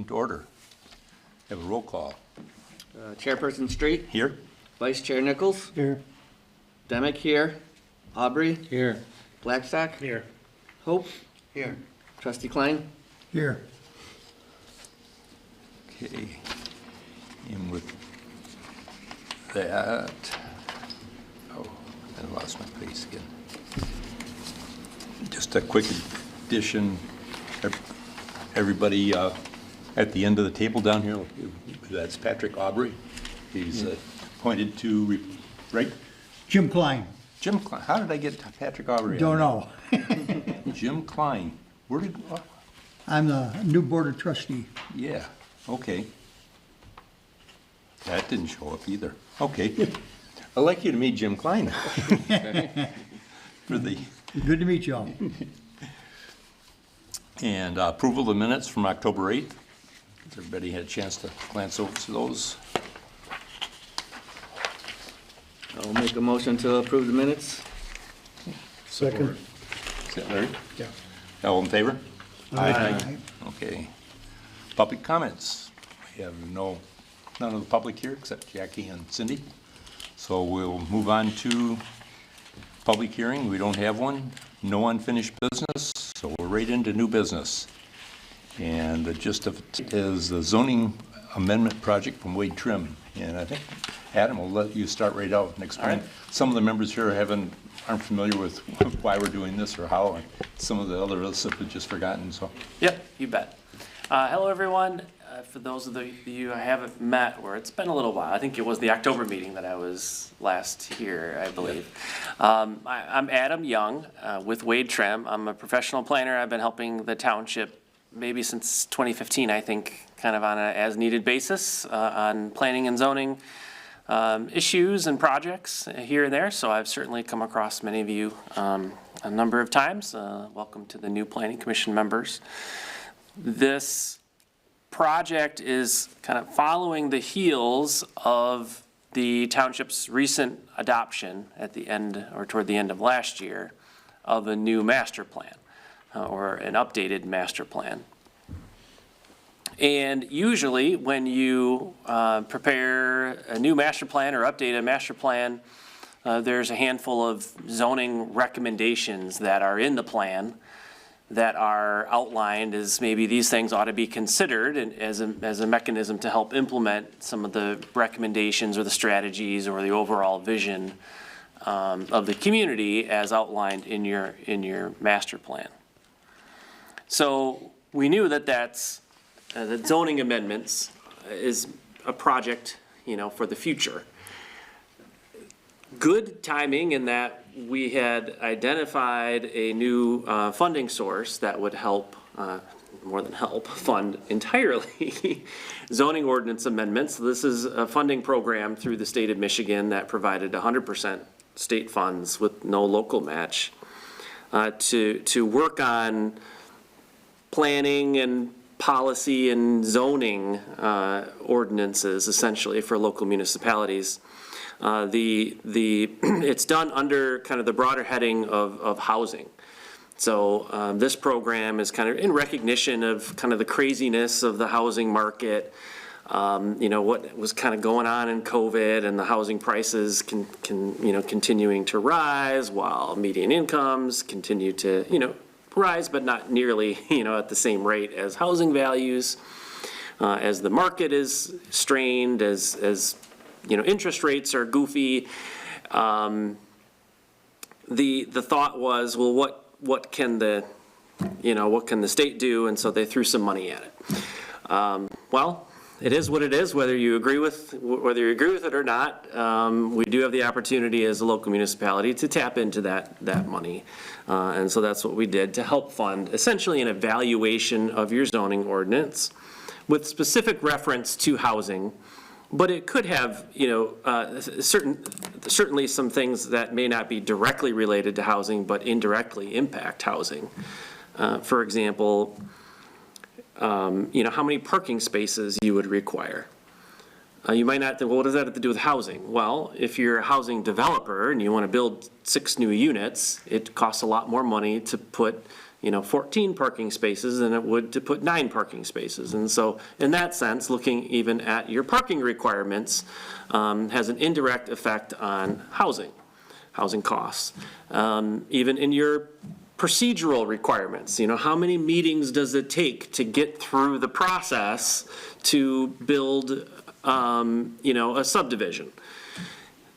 to order. Have a roll call. Chairperson Street. Here. Vice Chair Nichols. Here. Demick here. Aubrey. Here. Blackstock. Here. Hope. Here. Trustee Klein. Here. Okay. And with that, oh, I lost my place again. Just a quick addition. Everybody at the end of the table down here, that's Patrick Aubrey. He's appointed to, right? Jim Klein. Jim Klein. How did I get Patrick Aubrey? Don't know. Jim Klein. Where did? I'm the new board of trustee. Yeah. Okay. That didn't show up either. Okay. I'd like you to meet Jim Klein. For the Good to meet you all. and approval of the minutes from October 8th. Has everybody had a chance to glance over those? I'll make a motion to approve the minutes. Second. Is that Larry? Yeah. All in favor? Aye. Okay. Public comments. We have none of the public here except Jackie and Cindy. So we'll move on to public hearing. We don't have one. No unfinished business. So we're right into new business. And the gist of it is the zoning amendment project from Wade Trim. And I think, Adam, will let you start right out and explain. Right. Some of the members here aren't familiar with why we're doing this or how, and some of the other stuff we've just forgotten. So. Yep, you bet. Hello, everyone. For those of you I haven't met, or it's been a little while, I think it was the October meeting that I was last here, I believe. I'm Adam Young with Wade Trim. I'm a professional planner. I've been helping the township maybe since 2015, I think, kind of on an as-needed basis on planning and zoning issues and projects here and there. So I've certainly come across many of you a number of times. Welcome to the new Planning Commission members. This project is kind of following the heels of the township's recent adoption at the end or toward the end of last year of a new master plan or an updated master plan. And usually when you prepare a new master plan or update a master plan, there's a handful of zoning recommendations that are in the plan that are outlined as maybe these things ought to be considered and as a mechanism to help implement some of the recommendations or the strategies or the overall vision of the community as outlined in your master plan. So we knew that that zoning amendments is a project, for the future. Good timing in that we had identified a new funding source that would help, more than help, fund entirely zoning ordinance amendments. This is a funding program through the state of Michigan that provided 100% state funds with no local match to work on planning and policy and zoning ordinances essentially for local municipalities. It's done under kind of the broader heading of housing. So this program is kind of in recognition of kind of the craziness of the housing market, what was kind of going on in COVID and the housing prices continuing to rise while median incomes continue to, rise, but not nearly, at the same rate as housing values, as the market is strained, as interest rates are goofy. The thought was, well, what can the state do? And so they threw some money at it. Well, it is what it is. Whether you agree with it or not, we do have the opportunity as a local municipality to tap into that money, and so that's what we did to help fund essentially an evaluation of your zoning ordinance with specific reference to housing. But it could have, certainly some things that may not be directly related to housing, but indirectly impact housing. For example, how many parking spaces you would require. You might not think, well, what does that have to do with housing? Well, if you're a housing developer and you want to build 6 new units, it costs a lot more money to put 14 parking spaces than it would to put 9 parking spaces. And so in that sense, looking even at your parking requirements has an indirect effect on housing costs. Even in your procedural requirements, how many meetings does it take to get through the process to build, a subdivision?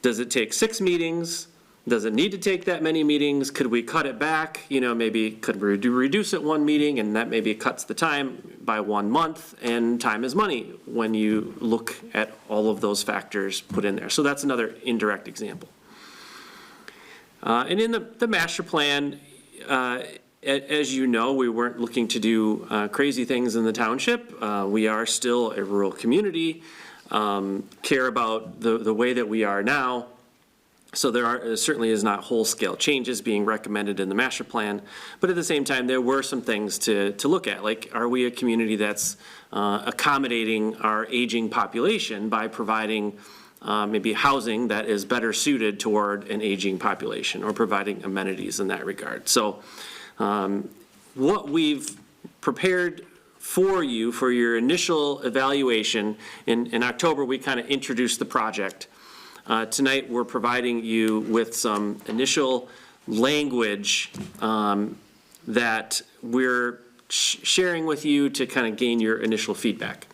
Does it take 6 meetings? Does it need to take that many meetings? Could we cut it back? Maybe could we reduce it 1 meeting, and that maybe cuts the time by 1 month, and time is money when you look at all of those factors put in there. So that's another indirect example. And in the master plan, as you know, we weren't looking to do crazy things in the township. We are still a rural community, care about the way that we are now. So there certainly is not whole-scale changes being recommended in the master plan, but at the same time, there were some things to look at, like, are we a community that's accommodating our aging population by providing maybe housing that is better suited toward an aging population, or providing amenities in that regard. So what we've prepared for you for your initial evaluation, in October we kind of introduced the project. Tonight we're providing you with some initial language that we're sharing with you to kind of gain your initial feedback.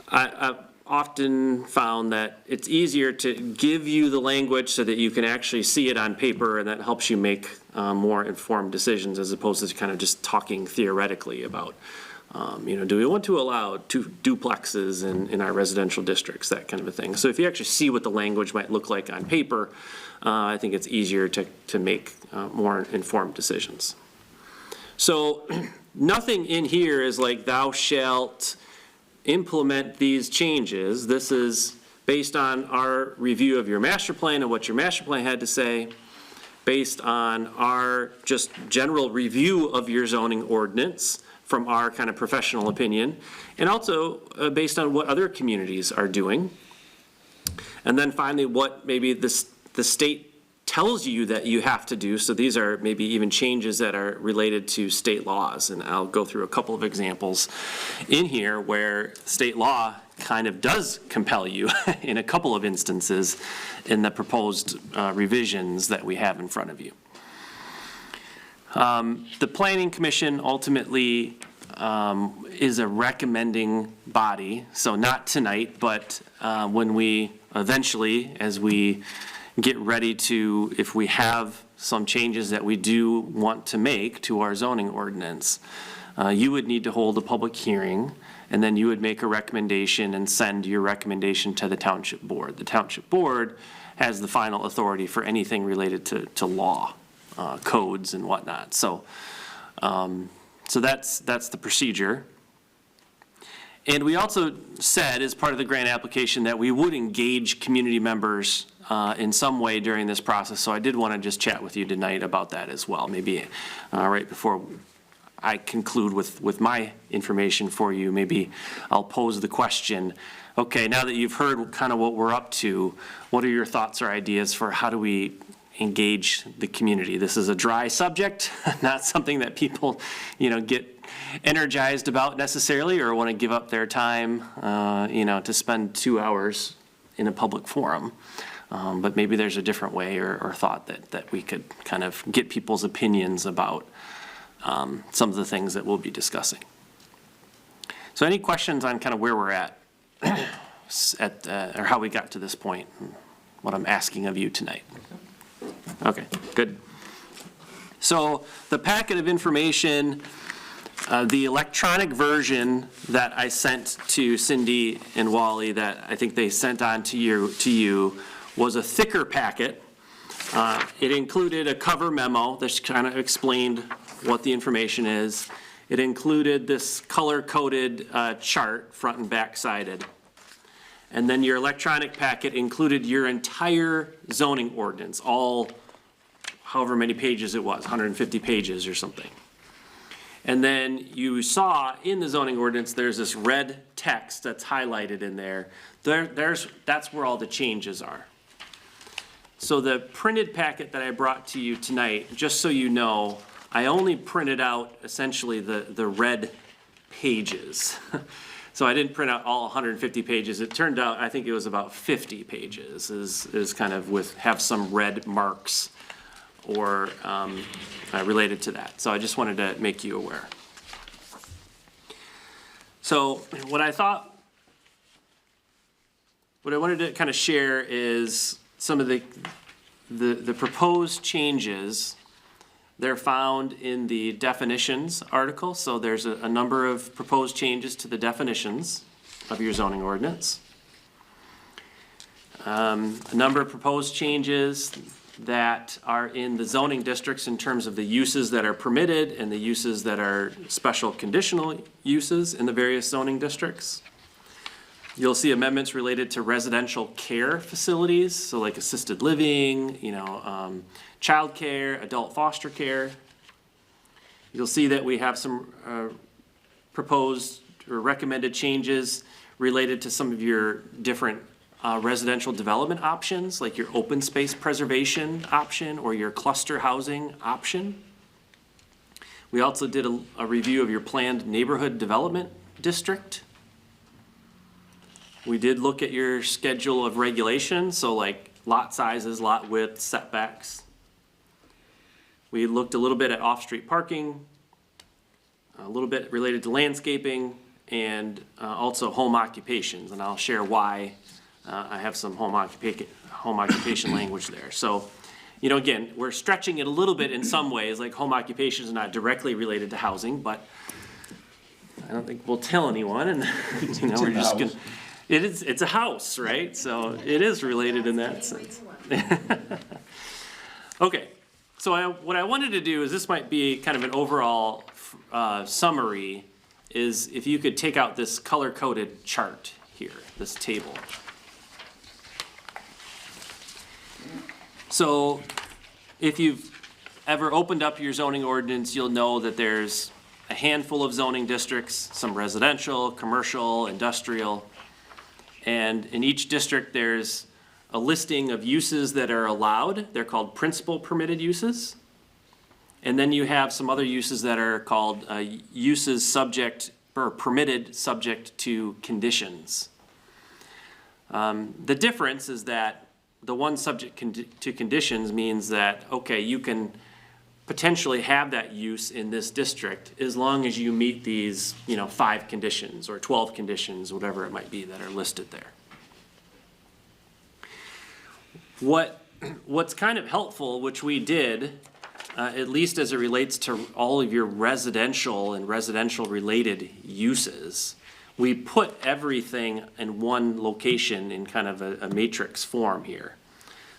I've often found that it's easier to give you the language so that you can actually see it on paper, and that helps you make more informed decisions, as opposed to kind of just talking theoretically about, do we want to allow 2 duplexes in our residential districts, that kind of a thing. So if you actually see what the language might look like on paper, I think it's easier to make more informed decisions. So nothing in here is like, thou shalt implement these changes. This is based on our review of your master plan and what your master plan had to say, based on our just general review of your zoning ordinance from our kind of professional opinion, and also based on what other communities are doing. And then finally, what maybe the state tells you that you have to do. So these are maybe even changes that are related to state laws. And I'll go through a couple of examples in here where state law kind of does compel you in a couple of instances in the proposed revisions that we have in front of you. The Planning Commission ultimately is a recommending body, so not tonight, but when we eventually, as we get ready to, if we have some changes that we do want to make to our zoning ordinance, you would need to hold a public hearing, and then you would make a recommendation and send your recommendation to the Township Board. The Township Board has the final authority for anything related to law, codes and whatnot. So that's the procedure. And we also said, as part of the grant application, that we would engage community members in some way during this process. So I did want to just chat with you tonight about that as well. Maybe right before I conclude with my information for you, maybe I'll pose the question, okay, now that you've heard kind of what we're up to, what are your thoughts or ideas for how do we engage the community? This is a dry subject, not something that people, get energized about necessarily, or want to give up their time, to spend 2 hours in a public forum. But maybe there's a different way or thought that we could kind of get people's opinions about some of the things that we'll be discussing. So any questions on kind of where we're at, or how we got to this point, and what I'm asking of you tonight? Okay, good. So the packet of information, the electronic version that I sent to Cindy and Wally, that I think they sent on to you was a thicker packet. It included a cover memo that kind of explained what the information is. It included this color-coded chart, front and back-sided. And then your electronic packet included your entire zoning ordinance, all however many pages it was, 150 pages or something. And then you saw in the zoning ordinance, there's this red text that's highlighted in there. That's where all the changes are. So the printed packet that I brought to you tonight, just so you know, I only printed out essentially the red pages. So I didn't print out all 150 pages. It turned out, I think it was about 50 pages is kind of have some red marks or related to that. So I just wanted to make you aware. So what I wanted to kind of share is some of the proposed changes. They're found in the definitions article, so there's a number of proposed changes to the definitions of your zoning ordinance. A number of proposed changes that are in the zoning districts in terms of the uses that are permitted and the uses that are special conditional uses in the various zoning districts. You'll see amendments related to residential care facilities, so like assisted living, child care, adult foster care. You'll see that we have some proposed or recommended changes related to some of your different residential development options, like your open space preservation option or your cluster housing option. We also did a review of your planned neighborhood development district. We did look at your schedule of regulations, so like lot sizes, lot width, setbacks. We looked a little bit at off-street parking, a little bit related to landscaping, and also home occupations, and I'll share why I have some home occupation language there. So, again, we're stretching it a little bit in some ways, like home occupation is not directly related to housing, but I don't think we'll tell anyone, and we're just gonna. It's a house, right? So it is related in that sense. Okay, so what I wanted to do is, this might be kind of an overall summary, is if you could take out this color-coded chart here, this table. So if you've ever opened up your zoning ordinance, you'll know that there's a handful of zoning districts, some residential, commercial, industrial. And in each district, there's a listing of uses that are allowed. They're called principal permitted uses. And then you have some other uses that are called uses subject or permitted subject to conditions. The difference is that the one subject to conditions means that, okay, you can potentially have that use in this district as long as you meet these, 5 conditions or 12 conditions, whatever it might be that are listed there. What's kind of helpful, which we did, at least as it relates to all of your residential and residential related uses, we put everything in one location in kind of a matrix form here.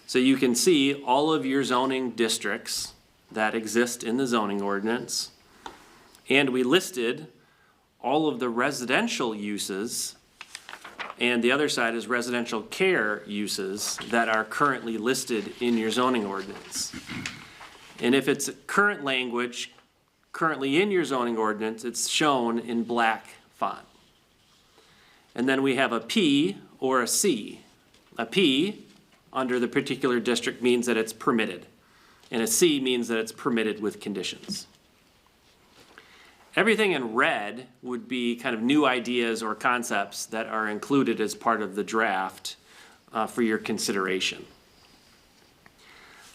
So you can see all of your zoning districts that exist in the zoning ordinance, and we listed all of the residential uses, and the other side is residential care uses that are currently listed in your zoning ordinance. And if it's current language currently in your zoning ordinance, it's shown in black font. And then we have a P or a C. A P under the particular district means that it's permitted, and a C means that it's permitted with conditions. Everything in red would be kind of new ideas or concepts that are included as part of the draft for your consideration.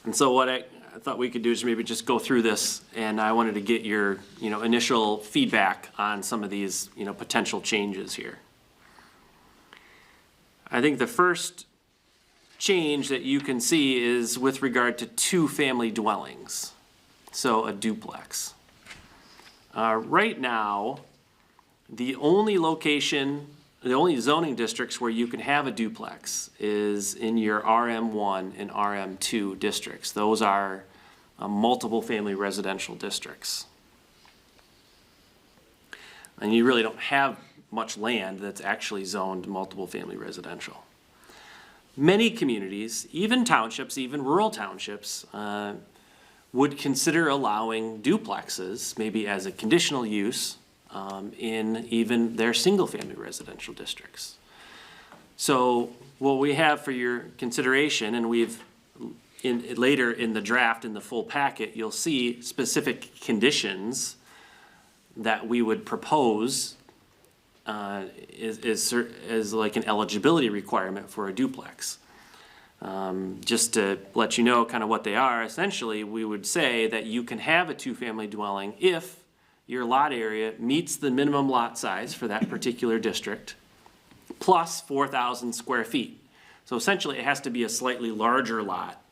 And so what I thought we could do is maybe just go through this, and I wanted to get your initial feedback on some of these potential changes here. I think the first change that you can see is with regard to 2-family dwellings, so a duplex. Right now, the only zoning districts where you can have a duplex is in your RM1 and RM2 districts. Those are multiple family residential districts. And you really don't have much land that's actually zoned multiple family residential. Many communities, even townships, even rural townships, would consider allowing duplexes, maybe as a conditional use, in even their single-family residential districts. So what we have for your consideration, and we've later in the draft, in the full packet, you'll see specific conditions that we would propose is like an eligibility requirement for a duplex. Just to let you know kind of what they are, essentially, we would say that you can have a two-family dwelling if your lot area meets the minimum lot size for that particular district, plus 4,000 square feet. So essentially, it has to be a slightly larger lot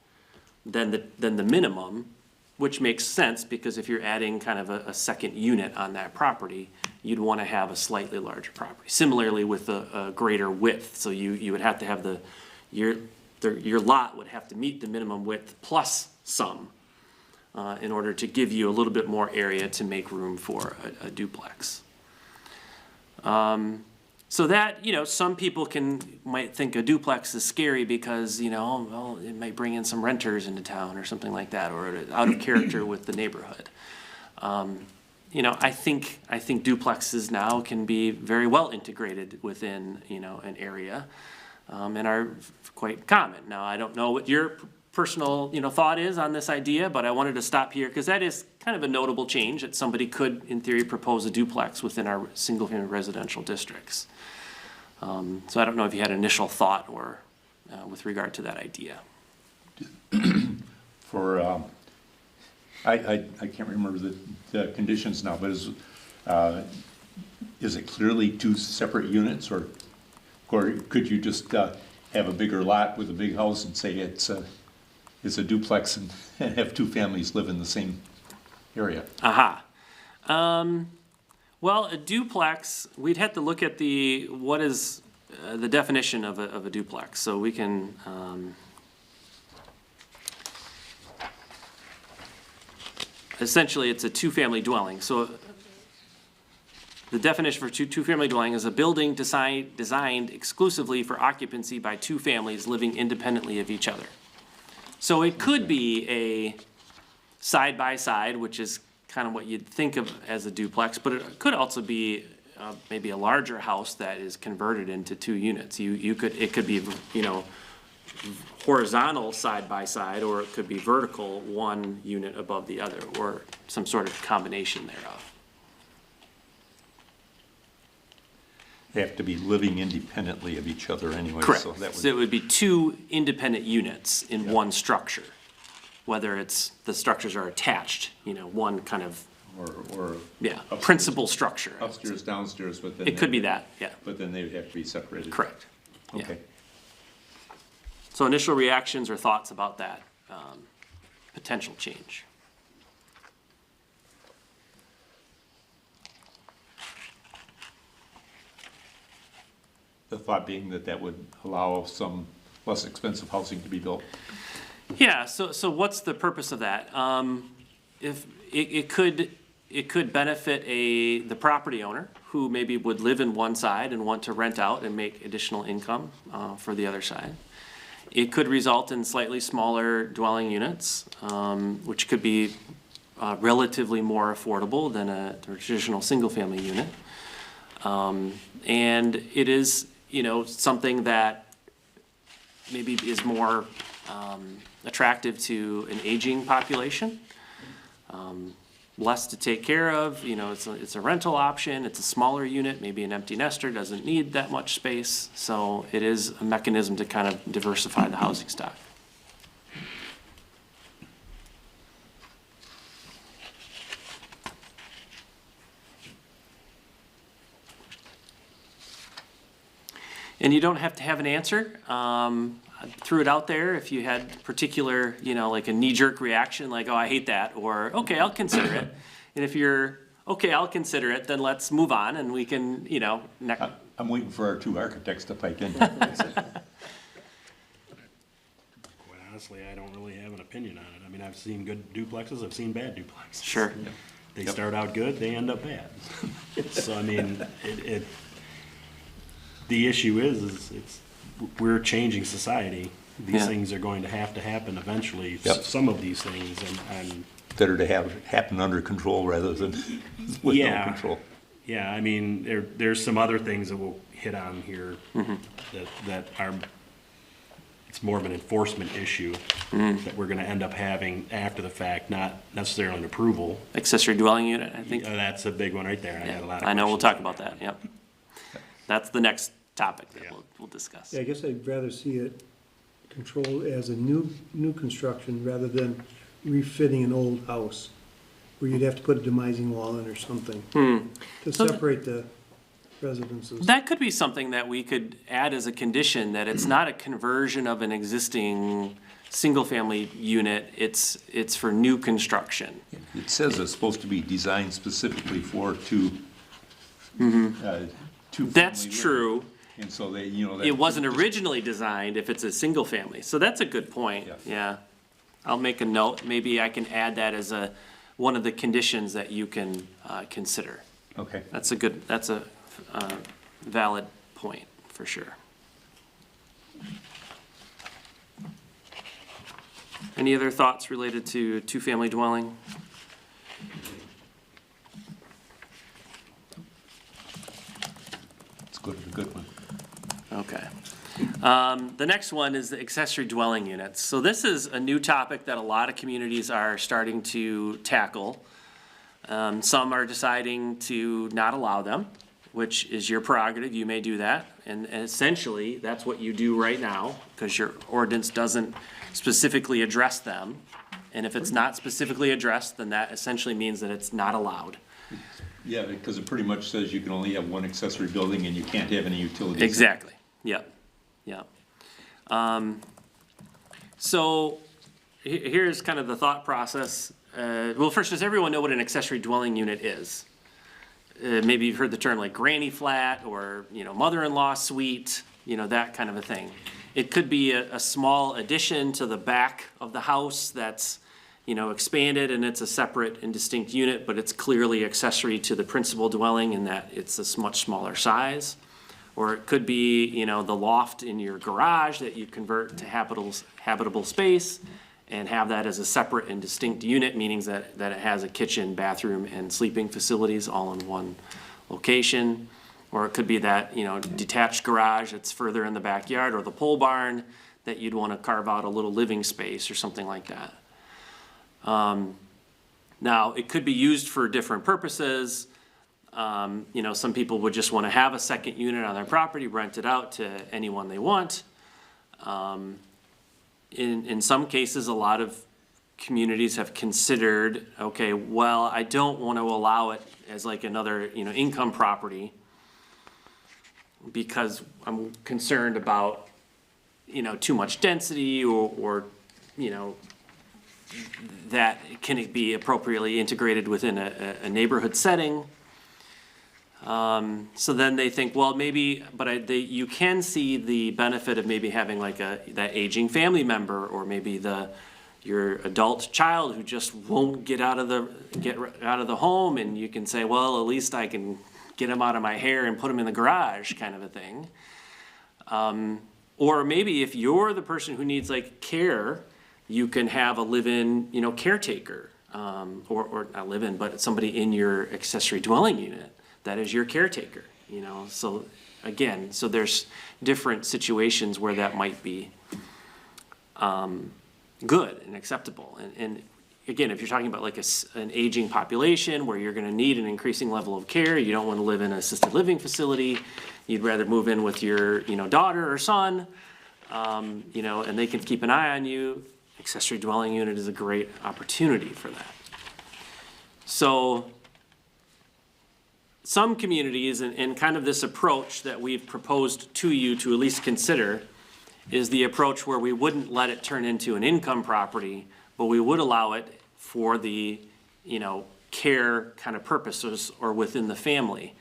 than the minimum, which makes sense, because if you're adding kind of a second unit on that property, you'd want to have a slightly larger property. Similarly with a greater width, so you would have to have your lot would have to meet the minimum width plus some in order to give you a little bit more area to make room for a duplex. So that, some people might think a duplex is scary because, well, it might bring in some renters into town or something like that, or out of character with the neighborhood. I think duplexes now can be very well integrated within, an area, and are quite common. Now, I don't know what your personal, thought is on this idea, but I wanted to stop here because that is kind of a notable change, that somebody could, in theory, propose a duplex within our single-family residential districts. So I don't know if you had initial thought or with regard to that idea. For, I can't remember the conditions now, but is it clearly two separate units, or could you just have a bigger lot with a big house and say it's a duplex and have two families live in the same area? Aha. Well, a duplex, we'd have to look at what is the definition of a duplex. So we can, essentially it's a two-family dwelling. So the definition for two-family dwelling is a building designed exclusively for occupancy by two families living independently of each other. So it could be a side-by-side, which is kind of what you'd think of as a duplex, but it could also be maybe a larger house that is converted into two units. It could be, horizontal side-by-side, or it could be vertical, one unit above the other, or some sort of combination thereof. They have to be living independently of each other anyway. Correct. So that So it would be two independent units in one structure, whether the structures are attached, one kind of, or upstairs, principal structure. upstairs, downstairs, but then It could be that, yeah, But then they would have to be separated. correct. Yeah. Okay. So initial reactions or thoughts about that potential change? The thought being that would allow some less expensive housing to be built. Yeah, so what's the purpose of that? If it could benefit the property owner who maybe would live in one side and want to rent out and make additional income for the other side. It could result in slightly smaller dwelling units, which could be relatively more affordable than a traditional single-family unit. And it is, something that maybe is more attractive to an aging population. Less to take care of, it's a rental option, it's a smaller unit, maybe an empty nester doesn't need that much space, so it is a mechanism to kind of diversify the housing stock. And you don't have to have an answer. I threw it out there if you had particular, like a knee-jerk reaction, like, oh, I hate that, or, okay, I'll consider it. And if you're, okay, I'll consider it, then let's move on and we can, I'm waiting for our two architects to pipe in. Quite honestly, I don't really have an opinion on it. I mean, I've seen good duplexes, I've seen bad duplexes. Sure. They start out good, they end up bad. So, I mean, the issue is we're changing society. These Yeah. things are going to happen eventually, Yep. some of these things, and Better to have it happen under control rather than with no Yeah. control. yeah, I mean, there's some other things that we'll hit on here Mm-hmm. that are it's more of an enforcement issue that we're gonna end up having after the fact, not necessarily an approval. Accessory dwelling unit, I think. That's a big one right there. I got a lot of I know, we'll questions talk on about that, yep. That's the next topic that Yeah. we'll discuss. Yeah, I guess I'd rather see it controlled as a new construction rather than refitting an old house, where you'd have to put a demising wall in or something to So separate the residences. That could be something that we could add as a condition, that it's not a conversion of an existing single-family unit, it's for new construction. It says it's supposed to be designed specifically for two. That's true. And so they, you know. that- It wasn't originally designed if it's a single family, so that's a good point, Yes. yeah. I'll make a note, maybe I can add that as one of the conditions that you can, consider. Okay. That's a valid point, for sure. Any other thoughts related to two-family dwelling? It's good, a good one. Okay. The next one is the accessory dwelling units. So this is a new topic that a lot of communities are starting to tackle. Some are deciding to not allow them, which is your prerogative, you may do that. And essentially, that's what you do right now, because your ordinance doesn't specifically address them. And if it's not specifically addressed, then that essentially means that it's not allowed. Yeah, because it pretty much says you can only have one accessory building and you can't have any utilities. Exactly, yep, yep. So, here's kind of the thought process. Well, first, does everyone know what an accessory dwelling unit is? Maybe you've heard the term like granny flat, or, mother-in-law suite, that kind of a thing. It could be a small addition to the back of the house that's, expanded, and it's a separate and distinct unit, but it's clearly accessory to the principal dwelling in that it's a much smaller size. Or it could be, the loft in your garage that you convert to habitable space and have that as a separate and distinct unit, meaning that it has a kitchen, bathroom, and sleeping facilities all in one location. Or it could be that, detached garage that's further in the backyard, or the pole barn that you'd want to carve out a little living space or something like that. Now, it could be used for different purposes. Some people would just want to have a second unit on their property, rent it out to anyone they want. In some cases, a lot of communities have considered, okay, well, I don't want to allow it as like another, income property, because I'm concerned about, too much density, or that can it be appropriately integrated within a neighborhood setting. So then they think, well, maybe, but you can see the benefit of maybe having like that aging family member, or maybe your adult child who just won't get out of the home, and you can say, well, at least I can get him out of my hair and put him in the garage, kind of a thing. Or maybe if you're the person who needs like care, you can have a live-in, caretaker, or not live-in, but somebody in your accessory dwelling unit that is your caretaker, So again, so there's different situations where that might be good and acceptable. And again, if you're talking about like an aging population where you're gonna need an increasing level of care, you don't wanna live in an assisted living facility, you'd rather move in with your, daughter or son, and they can keep an eye on you, accessory dwelling unit is a great opportunity for that. So, some communities, and kind of this approach that we've proposed to you to at least consider, is the approach where we wouldn't let it turn into an income property, but we would allow it for the, care kind of purposes or within the family.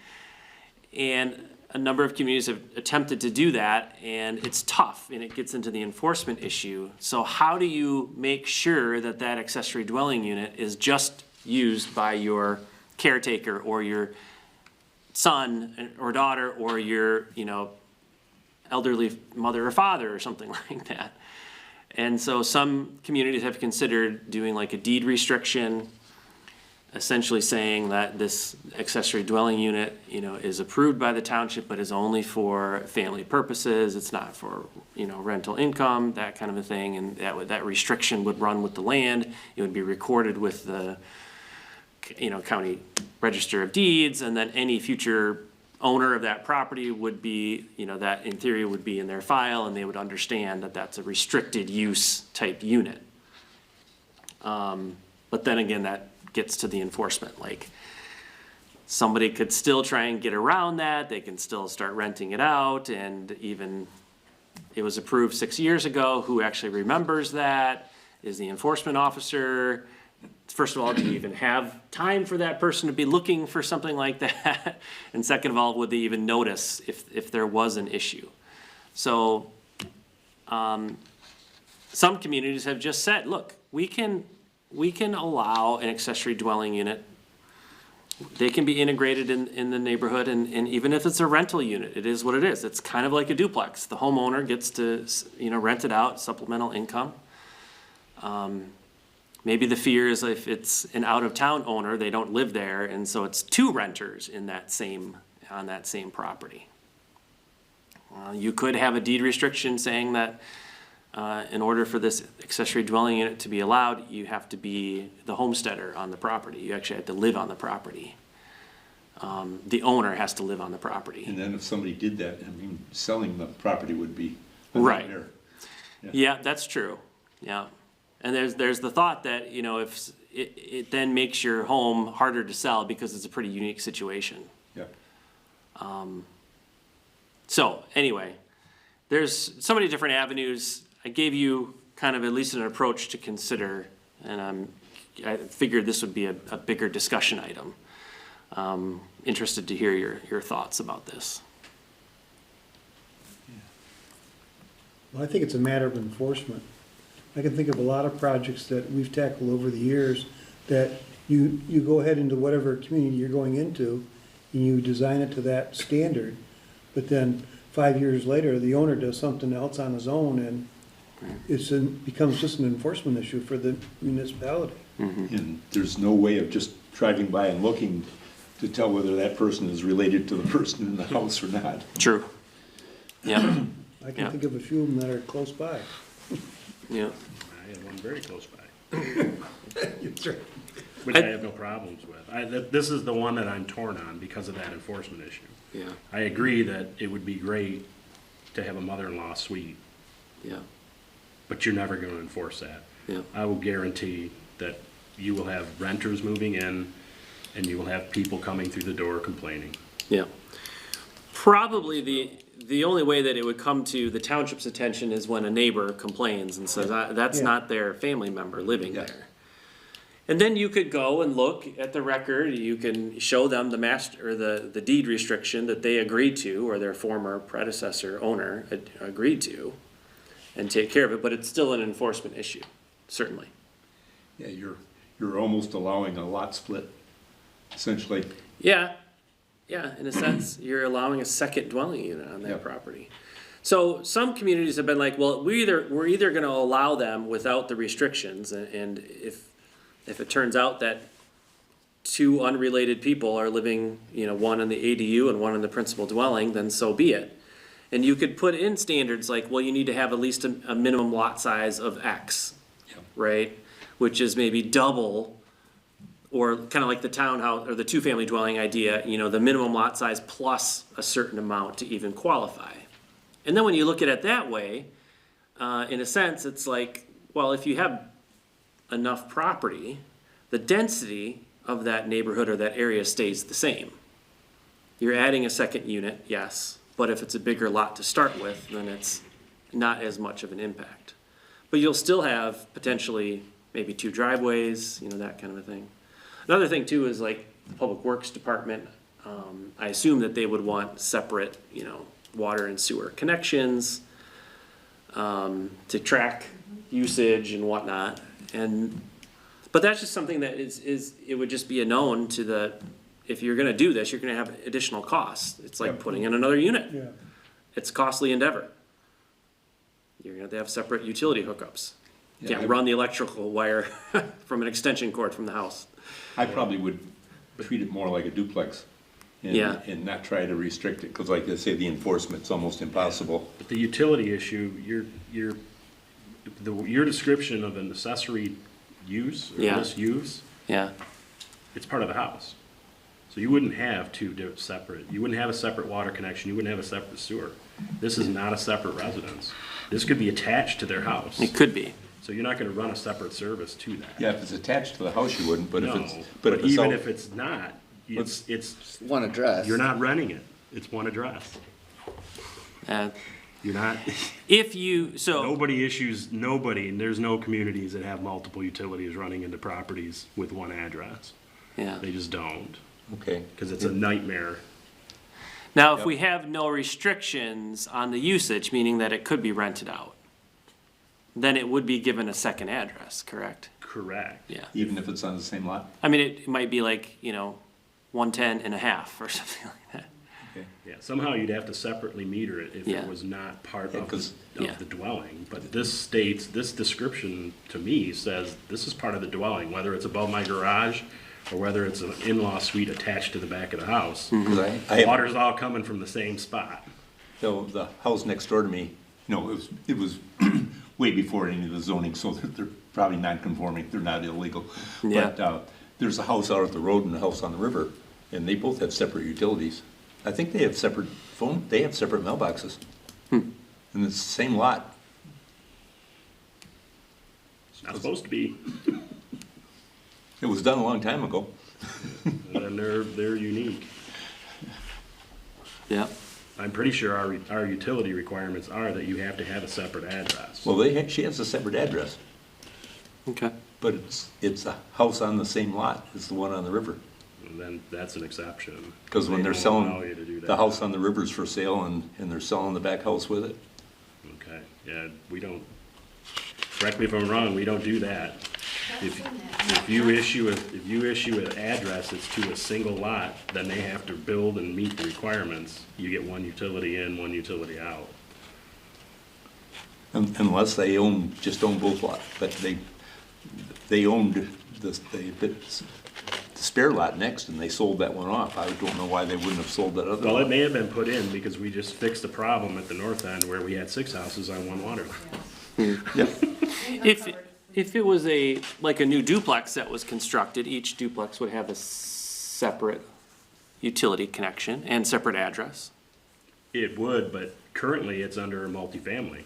And a number of communities have attempted to do that, and it's tough, and it gets into the enforcement issue. So how do you make sure that that accessory dwelling unit is just used by your caretaker, or your son or daughter, or your, elderly mother or father, or something like that? And so some communities have considered doing like a deed restriction. essentially saying that this accessory dwelling unit, is approved by the township, but is only for family purposes. It's not for, rental income, that kind of a thing, and that restriction would run with the land. It would be recorded with the, county register of deeds, and then any future owner of that property would be, that in theory would be in their file, and they would understand that that's a restricted use type unit. But then again, that gets to the enforcement, like, somebody could still try and get around that, they can still start renting it out, and even, it was approved 6 years ago, who actually remembers that? Is the enforcement officer? First of all, do you even have time for that person to be looking for something like that? And second of all, would they even notice if there was an issue? So, some communities have just said, look, we can allow an accessory dwelling unit. They can be integrated in the neighborhood, and even if it's a rental unit, it is what it is. It's kind of like a duplex. The homeowner gets to, rent it out, supplemental income. Maybe the fear is if it's an out-of-town owner, they don't live there, and so it's two renters on that same property. You could have a deed restriction saying that in order for this accessory dwelling unit to be allowed, you have to be the homesteader on the property. You actually have to live on the property. The owner has to live on the property. And then if somebody did that, selling the property would be a Right. nightmare. Yeah, that's true. Yeah. And there's the thought that, if it then makes your home harder to sell because it's a pretty unique situation. Yeah. So anyway, there's so many different avenues. I gave you kind of at least an approach to consider, and I figured this would be a bigger discussion item. Interested to hear your thoughts about this. Well, I think it's a matter of enforcement. I can think of a lot of projects that we've tackled over the years that you go ahead into whatever community you're going into and you design it to that standard, but then 5 years later, the owner does something else on his own, and becomes just an enforcement issue for the municipality. And there's no way of just driving by and looking to tell whether that person is related to the person in the house or not. True. Yeah. I can Yeah. think of a few of them that are close by. Yeah. I had one very close by, That's right. which I have no problems with. This is the one that I'm torn on because of that enforcement issue. Yeah. I agree that it would be great to have a mother-in-law suite, Yeah. but you're never gonna enforce that. Yeah. I will guarantee that you will have renters moving in, and you will have people coming through the door complaining. Yeah. Probably the only way that it would come to the township's attention is when a neighbor complains and says, that's Yeah. not their family member living Yeah. there. And then you could go and look at the record, you can show them the master, or the deed restriction that they agreed to, or their former predecessor owner agreed to, and take care of it, but it's still an enforcement issue, certainly. Yeah, you're almost allowing a lot split, essentially. Yeah, in a sense, you're allowing a second dwelling unit on that Yeah. property. So some communities have been like, well, we're either gonna allow them without the restrictions, and if it turns out that two unrelated people are living, one in the ADU and one in the principal dwelling, then so be it. And you could put in standards like, well, you need to have at least a minimum lot size of X, Yeah. right? Which is maybe double, or kind of like the townhouse or the two-family dwelling idea, the minimum lot size plus a certain amount to even qualify. And then when you look at it that way, in a sense, it's like, well, if you have enough property, the density of that neighborhood or that area stays the same. You're adding a second unit, yes, but if it's a bigger lot to start with, then it's not as much of an impact. But you'll still have potentially maybe two driveways, that kind of a thing. Another thing too is like the Public Works Department, I assume that they would want separate, water and sewer connections, to track usage and whatnot. But that's just something that it would just be a known to if you're gonna do this, you're gonna have additional costs. It's like putting in another unit. Yeah. It's a costly endeavor. You're gonna have to have separate utility hookups. You Yeah, can't run the electrical wire from an extension cord from the house. I probably would treat it more like a duplex. And, Yeah. and not try to restrict it, because like I say, the enforcement's almost impossible. But the utility issue, your description of an accessory use or Yeah. misuse, Yeah, it's part of the house. So you wouldn't have separate, you wouldn't have a separate water connection, you wouldn't have a separate sewer. This is not a separate residence. This could be attached to their house. it could be. So you're not gonna run a separate service to that. Yeah, if it's attached to the house, you wouldn't, but if No, it's, but it's even out- if it's not, it's, One address. you're not renting it. It's one address. Uh, You're not, If you, so, nobody, and there's no communities that have multiple utilities running into properties with one address. yeah. They just don't, Okay, because it's a nightmare. Now, if we have no restrictions on the usage, meaning that it could be rented out, then it would be given a second address, correct? Correct. Yeah. even if it's on the same lot? I mean, it might be like, 110 and a half or something like that. Okay. Yeah, somehow you'd have to separately meter it if Yeah. it was not part Yeah, of 'cause- Yeah. the dwelling. But this description to me says this is part of the dwelling, whether it's above my garage or whether it's an in-law suite attached to the back of the house. 'Cause I have, Water's all coming from the same spot. the house next door to me, it was way before any of the zoning, so they're probably non-conforming, they're not illegal. Yeah. But, there's a house out at the road and a house on the river, and they both have separate utilities. I think they have separate they have separate mailboxes. And it's the same lot. It's not supposed to be, It was done a long time ago. and they're unique. Yeah. I'm pretty sure our utility requirements are that you have to have a separate address. Well, she has a separate address, Okay. but it's a house on the same lot as the one on the river. And then that's an exception. Because when They they're don't allow selling, you to do the that. house on the river's for sale and they're selling the back house with it. Okay, yeah, we don't, correct me if I'm wrong, we don't do that. If you issue an address that's to a single lot, then they have to build and meet the requirements. You get one utility in, one utility out. Unless they just own both lots, but they owned the spare lot next and they sold that one off. I don't know why they wouldn't have sold that other Well, it lot. may have been put in because we just fixed the problem at the north end where we had 6 houses on one water line. Yeah, If it was like a new duplex that was constructed, each duplex would have a separate utility connection and separate address. It would, but currently it's under a multifamily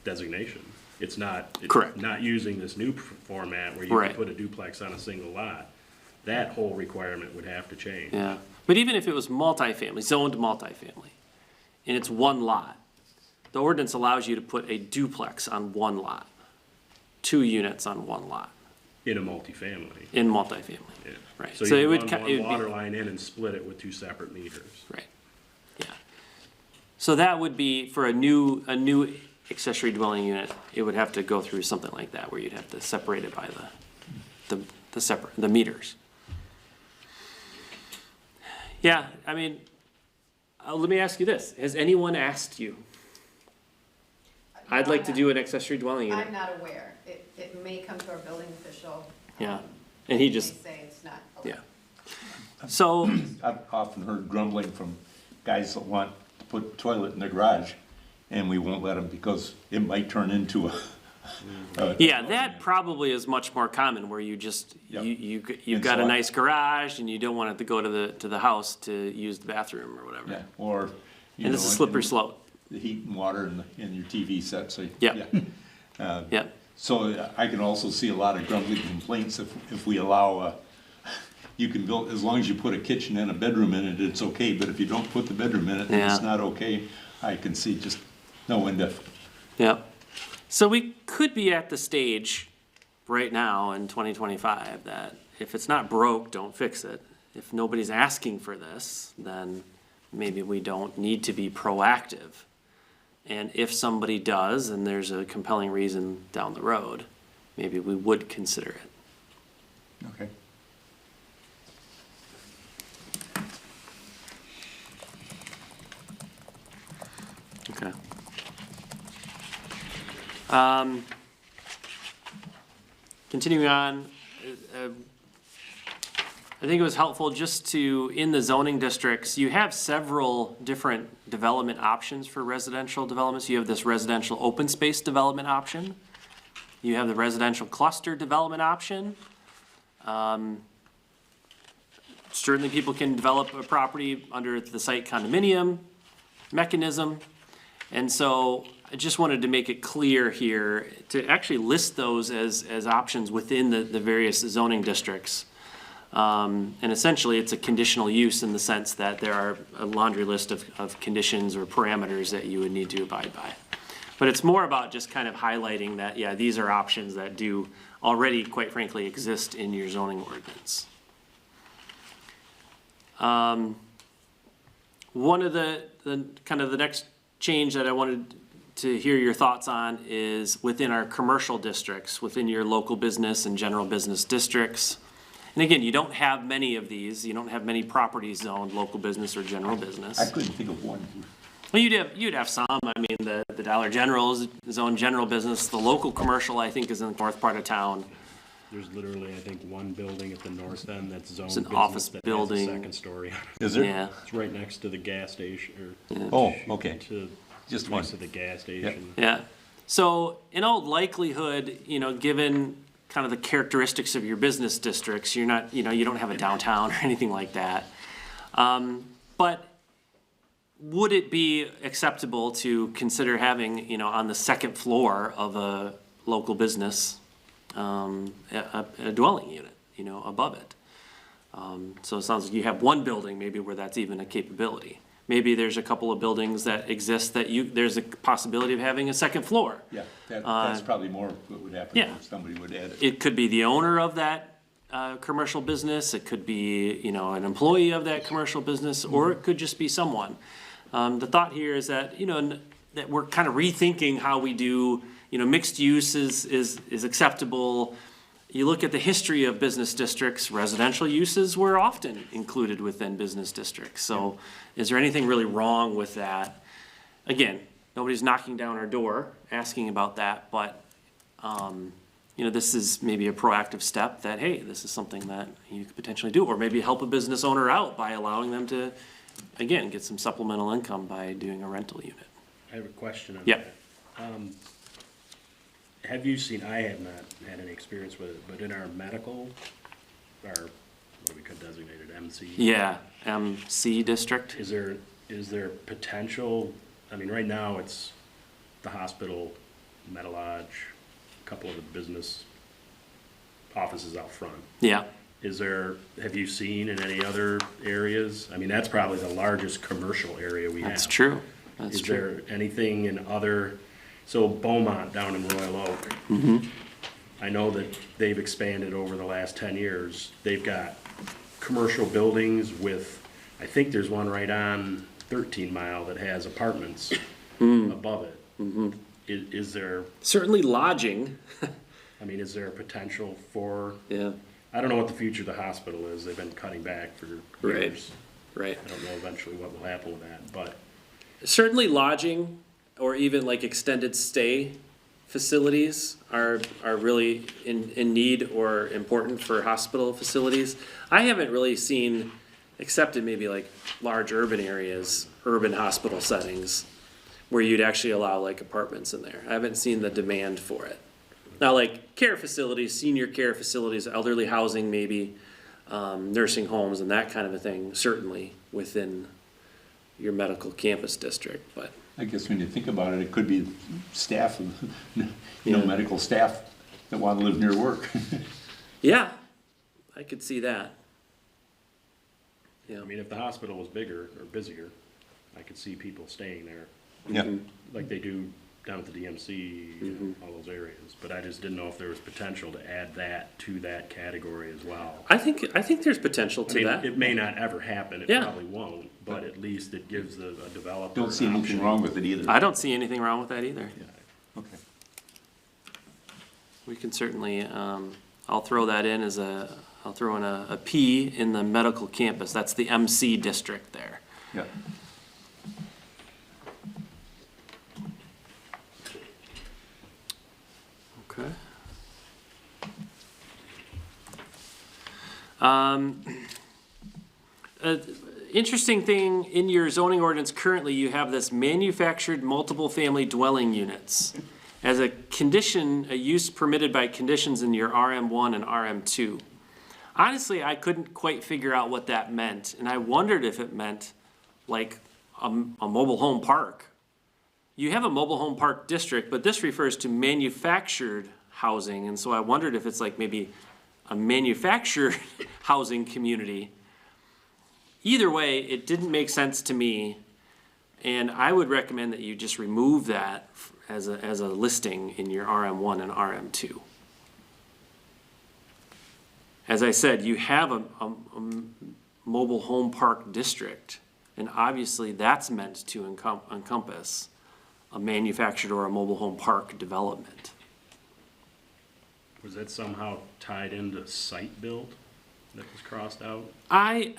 designation. It's not. Correct. Not using this new format where you Right. can put a duplex on a single lot. That whole requirement would have to change. Yeah. But even if it was multifamily, zoned multifamily, and it's one lot, the ordinance allows you to put a duplex on one lot, 2 units on one lot In a multifamily. in multifamily. Yeah. Right. So So it you would run ki- one it would be- water line in and split it with 2 separate meters. Right, yeah. So that would be, for a new accessory dwelling unit, it would have to go through something like that, where you'd have to separate it by the meters. Yeah, I mean, let me ask you this, has anyone asked you? I'd like to do an accessory dwelling unit, I'm not aware. It may come to our building official. yeah, and he They just, say it's not. yeah. So, I've often heard grumbling from guys that want to put a toilet in their garage and we won't let them because it might turn into a. yeah, that probably is much more common, where you just, Yep. you've And got so a I- nice garage and you don't want it to go to the house to use the bathroom or whatever. Yeah, or. you And it's a know, slippery slope. The heat and water in your TV set, so. Yeah. Yeah, So I can also see a lot of grumbling complaints if we allow, you can build, as long as you put a kitchen and a bedroom in it, it's okay, but if you don't put the bedroom in it, then it's Yeah. not okay. I can see just no end of, yeah. So we could be at the stage right now in 2025 that if it's not broke, don't fix it. If nobody's asking for this, then maybe we don't need to be proactive. And if somebody does, and there's a compelling reason down the road, maybe we would consider it. okay. Okay. Continuing on, I think it was helpful just to, in the zoning districts, you have several different development options for residential developments. You have this residential open space development option. You have the residential cluster development option. Certainly people can develop a property under the site condominium mechanism. And so I just wanted to make it clear here to actually list those as options within the various zoning districts. And essentially, it's a conditional use in the sense that there are a laundry list of conditions or parameters that you would need to abide by. But it's more about just kind of highlighting that, yeah, these are options that do already, quite frankly, exist in your zoning ordinance. One of the kind of the next change that I wanted to hear your thoughts on is within our commercial districts, within your local business and general business districts. And again, you don't have many of these. You don't have many properties zoned local business or general business. I couldn't think of one. Well, you'd have some. I mean, the Dollar General is zoned general business. The local commercial, I think, is in the north part of town. There's literally, I think, one building at the north end that's zoned It's an business office that building. has a second story. Is there? Yeah, It's right next to the gas station, or. Oh, okay. To, Just one. next to the gas station. yeah. So in all likelihood, given kind of the characteristics of your business districts, you're not, you don't have a downtown or anything like that. But would it be acceptable to consider having, on the second floor of a local business, a dwelling unit, above it? So it sounds like you have one building maybe where that's even a capability. Maybe there's a couple of buildings that exist that there's a possibility of having a second floor. Yeah, that's probably more what would happen yeah. if somebody would add it. It could be the owner of that commercial business, it could be, an employee of that commercial business, or it could just be someone. The thought here is that, that we're kind of rethinking how we do, mixed use is acceptable. You look at the history of business districts, residential uses were often included within business districts. So is there anything really wrong with that? Again, nobody's knocking down our door asking about that, but, this is maybe a proactive step that, hey, this is something that you could potentially do, or maybe help a business owner out by allowing them to, again, get some supplemental income by doing a rental unit. I have a question on Yeah. that. Have you seen, I have not had any experience with it, but in our medical, what we could designate it, MC? Yeah, MC district. Is there potential, I mean, right now it's the hospital, Metalodge, a couple of the business offices out front. Yeah. Have you seen in any other areas? I mean, that's probably the largest commercial area we have. That's true. That's Is true. there anything in other, so Beaumont down in Royal Oak, Mm-hmm. I know that they've expanded over the last 10 years. They've got commercial buildings with, I think there's one right on 13 Mile that has apartments above it. Mm-hmm. Is there, Certainly lodging. I mean, is there a potential for, Yeah, I don't know what the future of the hospital is. They've been cutting back for Right. years. right. I don't know eventually what will happen with that, but Certainly lodging or even like extended stay facilities are really in need or important for hospital facilities. I haven't really seen, except in maybe like large urban areas, urban hospital settings, where you'd actually allow like apartments in there. I haven't seen the demand for it. Now, like care facilities, senior care facilities, elderly housing maybe, nursing homes and that kind of a thing, certainly within your medical campus district, but. I guess when you think about it, it could be staff, Yeah. medical staff that want to live near work. Yeah, I could see that. Yeah, I mean, if the hospital was bigger or busier, I could see people staying there, Yeah, like they do down at the DMC, all those areas. But I just didn't know if there was potential to add that to that category as well. I think there's potential I to mean, that. it may not ever happen, it Yeah. probably won't, but at least it gives a developer. don't see an anything option. wrong with it either. I don't see anything wrong with that either. Okay. We can certainly, I'll throw that in I'll throw in a P in the medical campus. That's the MC district there. Yeah. Okay. interesting thing, in your zoning ordinance currently, you have this manufactured multiple family dwelling units as a condition, a use permitted by conditions in your RM1 and RM2. Honestly, I couldn't quite figure out what that meant, and I wondered if it meant like a mobile home park. You have a mobile home park district, but this refers to manufactured housing, and so I wondered if it's like maybe a manufactured housing community. Either way, it didn't make sense to me, and I would recommend that you just remove that as a listing in your RM1 and RM2. As I said, you have a mobile home park district, and obviously that's meant to encompass a manufactured or a mobile home park development. Was that somehow tied into site build that was crossed out? I'm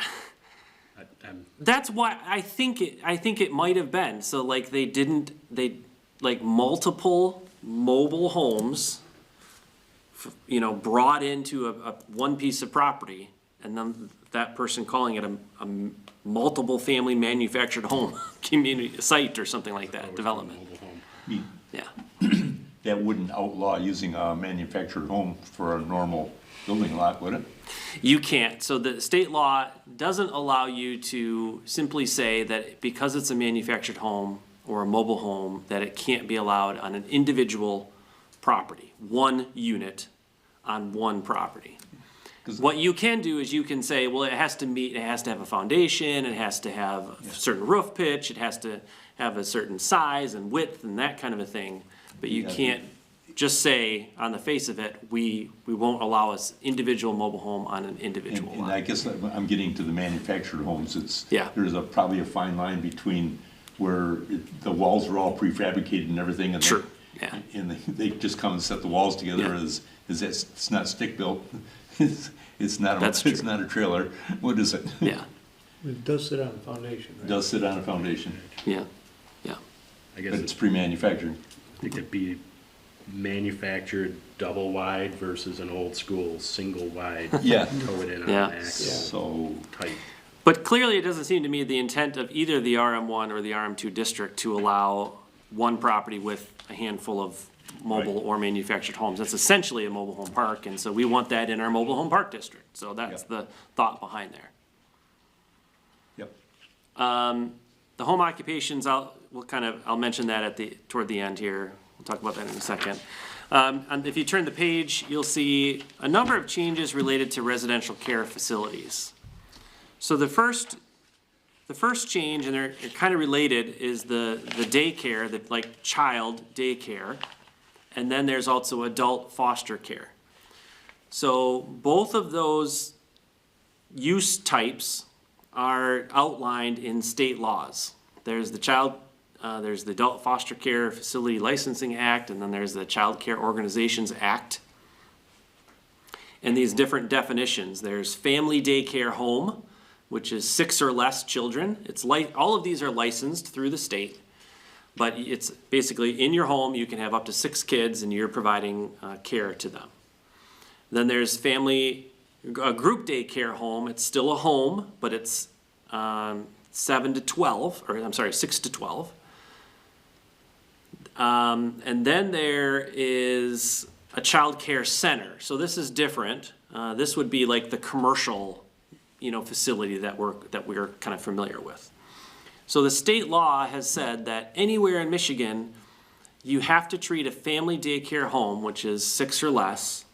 That's why I think it might have been. So like they like multiple mobile homes, brought into a one piece of property, and then that person calling it a multiple family manufactured home community site or something like that, development. mobile home. Yeah. That wouldn't outlaw using a manufactured home for a normal building lot, would it? You can't. So the state law doesn't allow you to simply say that because it's a manufactured home or a mobile home, that it can't be allowed on an individual property, one unit on one property. What you can do is you can say, well, it has to have a foundation, it has to have a certain roof pitch, it has to have a certain size and width and that kind of a thing. But you can't just say, on the face of it, we won't allow us individual mobile home on an individual And lot. I guess I'm getting to the manufactured homes. Yeah. There's probably a fine line between where the walls are all prefabricated and everything. And Sure, yeah. And they just come and set the walls together Yeah. it's not stick built. It's not That's true. it's not a trailer. What is it? Yeah, It does sit on a foundation, It right? does sit on a foundation, yeah. I guess but it's pre-manufactured. it could be manufactured double wide versus an old school single wide. Yeah. Towed in on Yeah. an axle So, type. But clearly, it doesn't seem to me the intent of either the RM1 or the RM2 district to allow one property with a handful of mobile or manufactured homes. That's essentially a mobile home park, and so we want that in our mobile home park district. So that's Yep. the thought behind there. yep. The home occupations, I'll mention that toward the end here. We'll talk about that in a second. And if you turn the page, you'll see a number of changes related to residential care facilities. So the first change, and they're kind of related, is the daycare, like child daycare. And then there's also adult foster care. So both of those use types are outlined in state laws. There's the Adult Foster Care Facility Licensing Act, and then there's the Child Care Organizations Act. And these different definitions, there's family daycare home, which is 6 or less children. All of these are licensed through the state, but it's basically in your home, you can have up to 6 kids and you're providing care to them. Then there's a group daycare home. It's still a home, but it's 6 to 12. And then there is a child care center. So this is different. This would be like the commercial, facility that we're kind of familiar with. So the state law has said that anywhere in Michigan, you have to treat a family daycare home, which is 6 or less,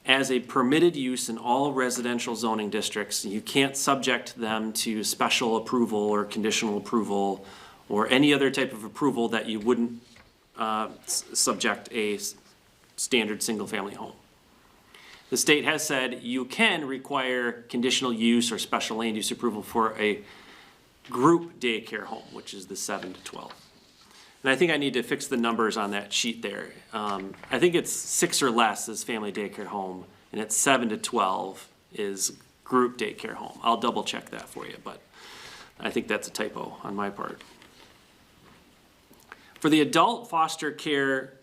as a permitted use in all residential zoning districts. You can't subject them to special approval or conditional approval or any other type of approval that you wouldn't subject a standard single-family home. The state has said you can require conditional use or special land use approval for a group daycare home, which is the 7 to 12. And I think I need to fix the numbers on that sheet there. I think it's 6 or less is family daycare home, and it's 7 to 12 is group daycare home. I'll double check that for you, but I think that's a typo on my part. For the adult foster care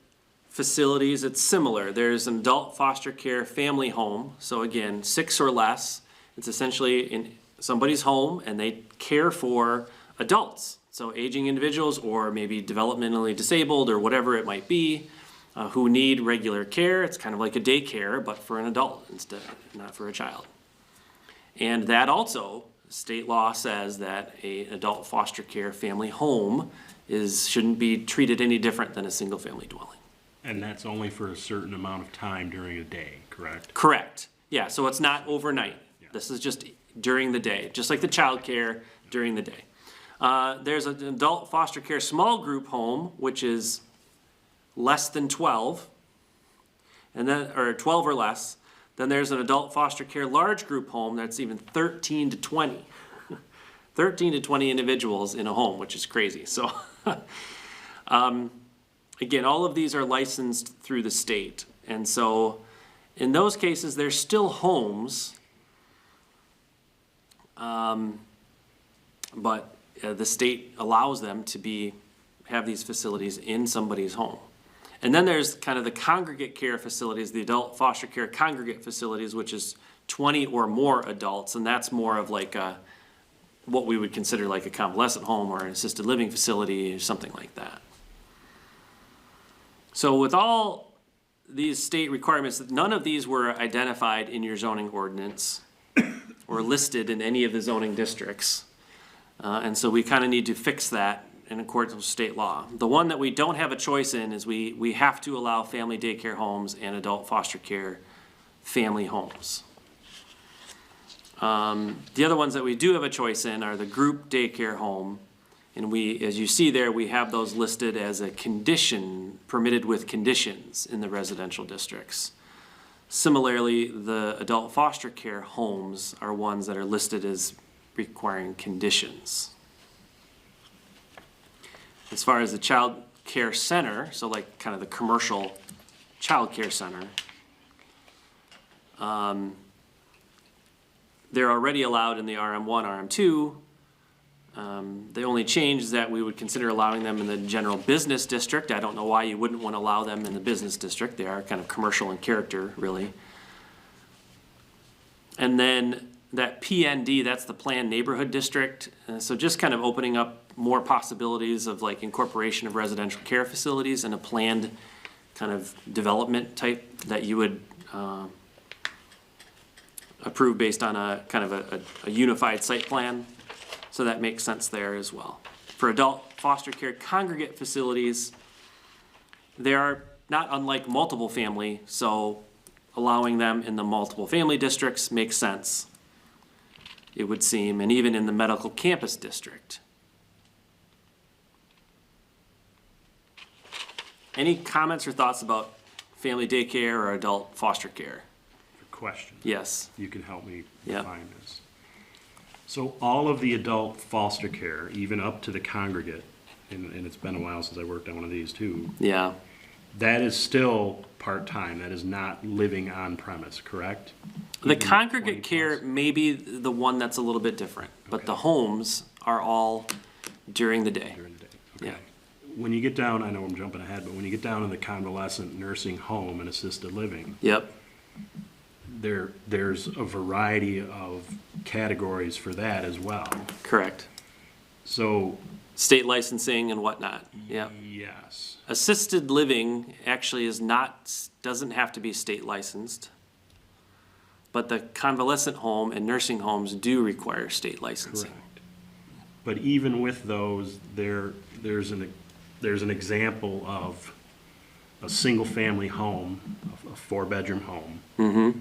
facilities, it's similar. There's an adult foster care family home. So again, 6 or less. It's essentially somebody's home and they care for adults, so aging individuals or maybe developmentally disabled or whatever it might be, who need regular care. It's kind of like a daycare, but for an adult instead, not for a child. And that also, state law says that an adult foster care family home shouldn't be treated any different than a single-family dwelling. And that's only for a certain amount of time during a day, correct? Correct. Yeah, so it's not overnight. This is just during the day, just like the child care during the day. There's an adult foster care small group home, which is less than 12, and then, or 12 or less. Then there's an adult foster care large group home that's even 13 to 20. 13 to 20 individuals in a home, which is crazy. So, again, all of these are licensed through the state. And so, in those cases, they're still homes, but the state allows them to have these facilities in somebody's home. And then there's kind of the congregate care facilities, the adult foster care congregate facilities, which is 20 or more adults, and that's more of like what we would consider like a convalescent home or an assisted living facility or something like that. So with all these state requirements, none of these were identified in your zoning ordinance or listed in any of the zoning districts. And so we kind of need to fix that in accordance with state law. The one that we don't have a choice in is we have to allow family daycare homes and adult foster care family homes. The other ones that we do have a choice in are the group daycare home. And as you see there, we have those listed as a condition, permitted with conditions in the residential districts. Similarly, the adult foster care homes are ones that are listed as requiring conditions. As far as the child care center, so like kind of the commercial child care center, they're already allowed in the RM1, RM2. The only change is that we would consider allowing them in the general business district. I don't know why you wouldn't want to allow them in the business district. They are kind of commercial in character, really. And then that PND, that's the Planned Neighborhood District. So just kind of opening up more possibilities of like incorporation of residential care facilities and a planned kind of development type that you would approve based on a kind of a unified site plan. So that makes sense there as well. For adult foster care congregate facilities, they are not unlike multiple family, so allowing them in the multiple family districts makes sense, it would seem, and even in the medical campus district. Any comments or thoughts about family daycare or adult foster care? Question. Yes. You can help me Yep. define this. So all of the adult foster care, even up to the congregate, and it's been a while since I worked on one of these too, Yeah. that is still part-time. That is not living on premise, correct? The Even congregate 20 care plus? may be the one that's a little bit different, but Okay. the homes are all during the day. During the day, okay. Yeah. When you get down, I know I'm jumping ahead, but when you get down to the convalescent nursing home and assisted living, Yep. there's a variety of categories for that as well. Correct. So, State licensing and whatnot. Yeah. yes, Assisted living actually doesn't have to be state licensed, but the convalescent home and nursing homes do require state licensing. correct. But even with those, there's an example of a single-family home, a four-bedroom home, Mm-hmm.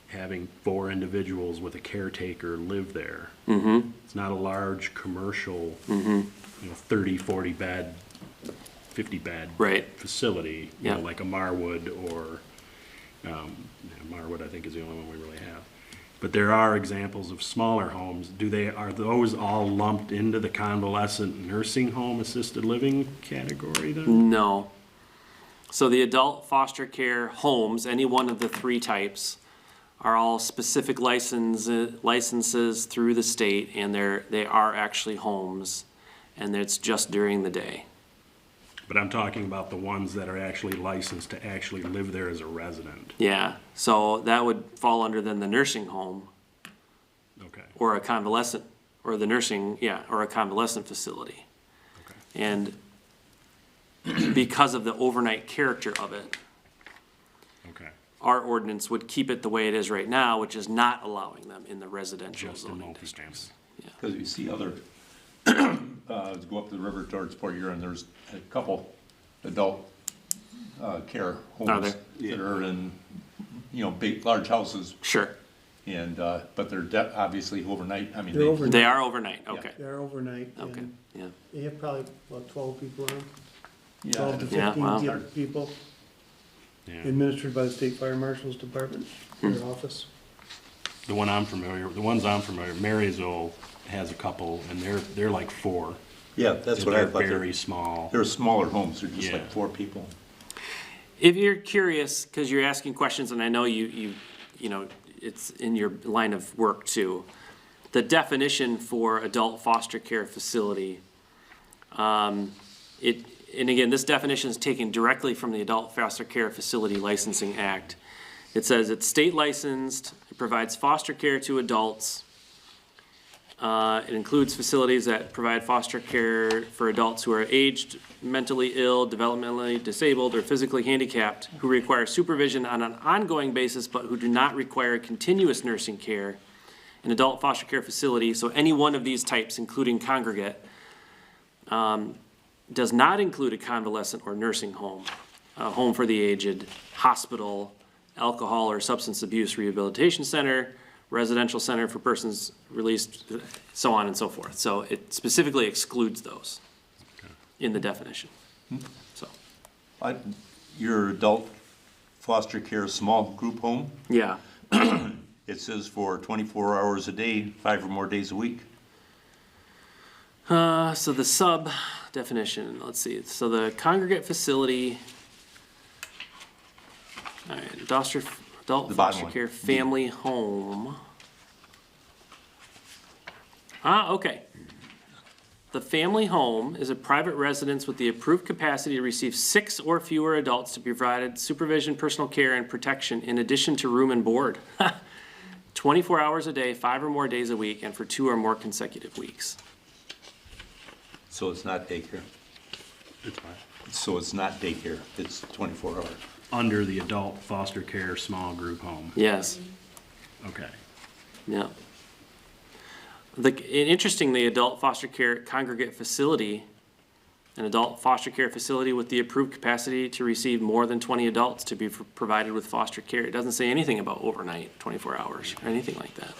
having 4 individuals with a caretaker live there. Mm-hmm. It's not a large commercial, Mm-hmm. 30, 40 bed, 50 bed Right. facility, Yeah. like a Marwood or, Marwood I think is the only one we really have. But there are examples of smaller homes. Are those all lumped into the convalescent nursing home assisted living category then? No. So the adult foster care homes, any one of the 3 types, are all specific licenses through the state, and they are actually homes, and it's just during the day. But I'm talking about the ones that are actually licensed to actually live there as a resident. Yeah, so that would fall under then the nursing home. Okay. or a convalescent, or the nursing, or a convalescent facility. Okay. And because of the overnight character of it, Okay. our ordinance would keep it the way it is right now, which is not allowing them in the residential Just in zoning multifamily. districts. Yeah. Because you see other, go up the river towards Port Huron, and there's a couple adult care homes there? that are in, big, large houses, Sure, and, but they're obviously overnight, I mean. They're overnight. they are overnight, okay, They're overnight, okay, and yeah. they have probably, about 12 people on them, Yeah, 12 to Yeah, 15 wow. people, Yeah. administered by the State Fire Marshal's Department, their office. The ones I'm familiar, Marysville has a couple, and they're like 4. Yeah, that's what I They're thought. very small. They're smaller homes, they're just Yeah. like 4 people. If you're curious, because you're asking questions, and I know you know, it's in your line of work too, the definition for adult foster care facility, and again, this definition is taken directly from the Adult Foster Care Facility Licensing Act. It says it's state licensed, it provides foster care to adults. It includes facilities that provide foster care for adults who are aged, mentally ill, developmentally disabled, or physically handicapped, who require supervision on an ongoing basis, but who do not require continuous nursing care. An adult foster care facility, so any one of these types, including congregate, does not include a convalescent or nursing home, a home for the aged, hospital, alcohol or substance abuse rehabilitation center, residential center for persons released, so on and so forth. So it specifically excludes those in the definition. So, Your adult foster care small group home, yeah, it says for 24 hours a day, 5 or more days a week. so the sub definition, let's see, so the congregate facility, all right, adult The bottom foster one. care family home. Okay. The family home is a private residence with the approved capacity to receive 6 or fewer adults to be provided supervision, personal care, and protection in addition to room and board. 24 hours a day, 5 or more days a week, and for 2 or more consecutive weeks. So it's not daycare. It's fine. So it's not daycare, it's 24 hours. Under the adult foster care small group home. Yes, Okay. yeah. Interestingly, adult foster care congregate facility, an adult foster care facility with the approved capacity to receive more than 20 adults to be provided with foster care. It doesn't say anything about overnight, 24 hours, or anything like that.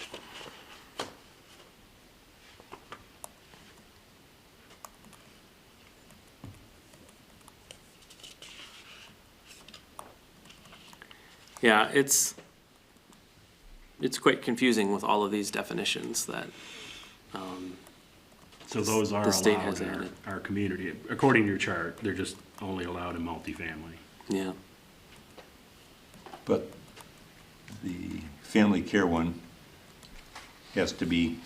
Yeah, it's quite confusing with all of these definitions that, So those are The state allowed has in added. our community. According to your chart, they're just only allowed in multifamily. yeah. But the family care one has to be,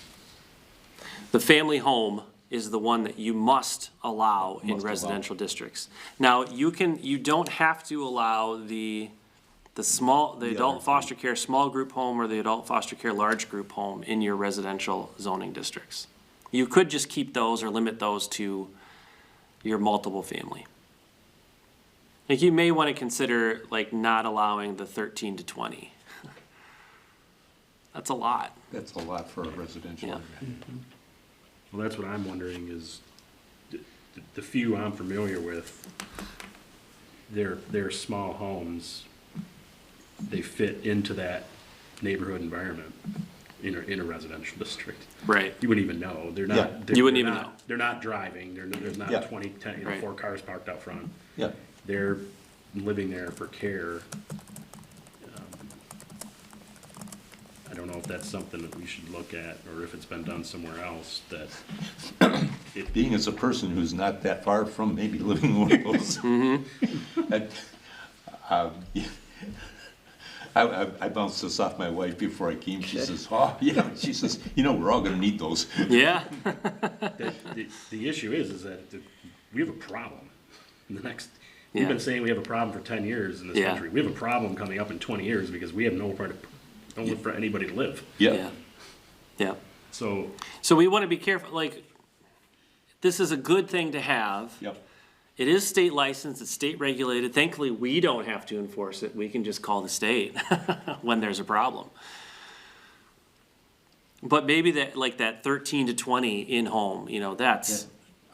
The family home is the one that you must allow in Must allow. residential districts. Now, you don't have to allow the other adult three. foster care small group home or the adult foster care large group home in your residential zoning districts. You could just keep those or limit those to your multiple family. Like, you may want to consider, like, not allowing the 13 to 20. That's a lot. that's a lot for a residential Yeah. area. Well, that's what I'm wondering is, the few I'm familiar with, they're small homes. They fit into that neighborhood environment in a residential district. Right. You wouldn't even know. They're Yeah. not. You wouldn't they're even not- know. They're not driving. There's not Yeah. 20, 10, Right. 4 cars parked out front. Yeah, They're living there for care. I don't know if that's something that we should look at, or if it's been done somewhere else, that being as a person who's not that far from maybe living in one of those. that, yeah. I bounced this off my wife before I came, she says, oh, yeah, she says, we're all gonna need those. Yeah. the issue is that we have a problem in the next, Yeah. we've been saying we have a problem for 10 years in this Yeah. country. We have a problem coming up in 20 years because we have nowhere for anybody to live. Yeah, Yeah. Yeah. So, So we want to be careful, like, this is a good thing to have. Yep. It is state licensed, it's state regulated. Thankfully, we don't have to enforce it. We can just call the state when there's a problem. But maybe that, like that 13 to 20 in-home, you know, that's,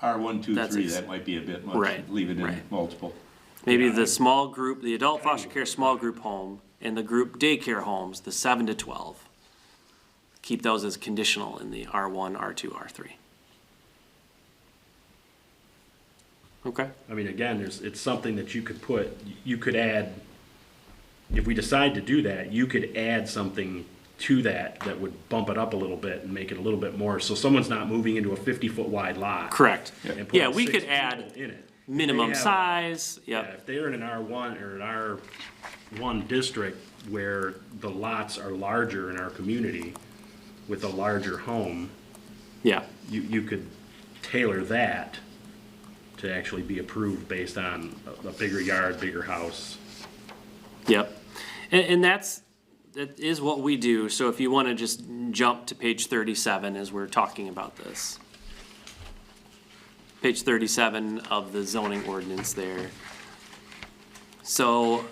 R1, 2, That's 3, ex- that might be a bit much. Right, Leave it in right. multiple. maybe the small group, the adult foster care small group home, and the group daycare homes, the 7 to 12. Keep those as conditional in the R1, R2, R3. Okay? I mean, again, it's something that you could put, you could add, if we decide to do that, you could add something to that would bump it up a little bit and make it a little bit more, so someone's not moving into a 50-foot wide lot. Correct. and Yeah, putting we 6 could people add in it. minimum If they have- size, Yeah, yep, if they're in an R1 or an R1 district where the lots are larger in our community with a larger home, yeah, you could tailor that to actually be approved based on a bigger yard, bigger house. yep. And that is what we do, so if you wanna just jump to page 37 as we're talking about this. Page 37 of the zoning ordinance there. So,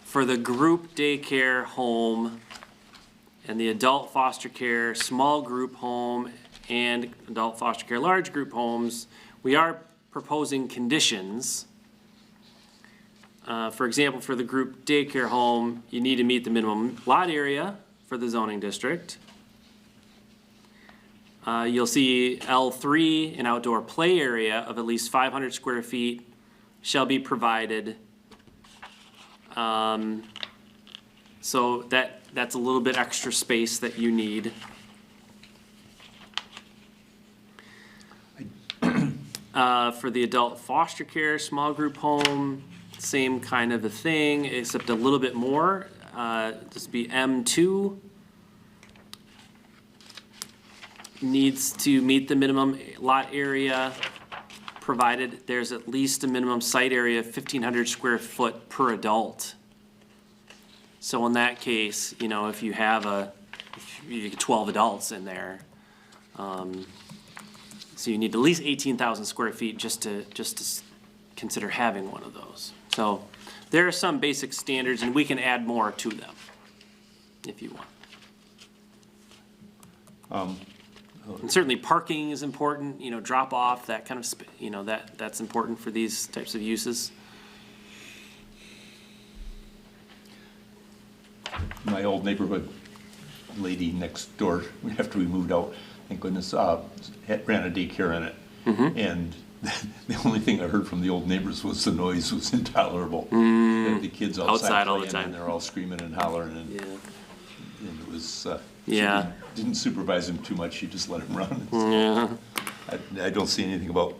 for the group daycare home and the adult foster care small group home and adult foster care large group homes, we are proposing conditions. For example, for the group daycare home, you need to meet the minimum lot area for the zoning district. You'll see L3, an outdoor play area of at least 500 square feet shall be provided. So that's a little bit extra space that you need. For the adult foster care small group home, same kind of a thing, except a little bit more. This would be M2. Needs to meet the minimum lot area, provided there's at least a minimum site area of 1,500 square foot per adult. So in that case, you know, if you have if you get 12 adults in there, so you need at least 18,000 square feet just to consider having one of those. So there are some basic standards, and we can add more to them if you want. And certainly parking is important, you know, drop off, that kind of, you know, that's important for these types of uses. My old neighborhood lady next door, after we moved out, thank goodness, ran a daycare in it. And the only thing I heard from the old neighbors was the noise was intolerable. The kids Outside all the playing, time. and they're all screaming and hollering, and it was, she Yeah. didn't supervise them too much, she just let them run. Yeah. I don't see anything about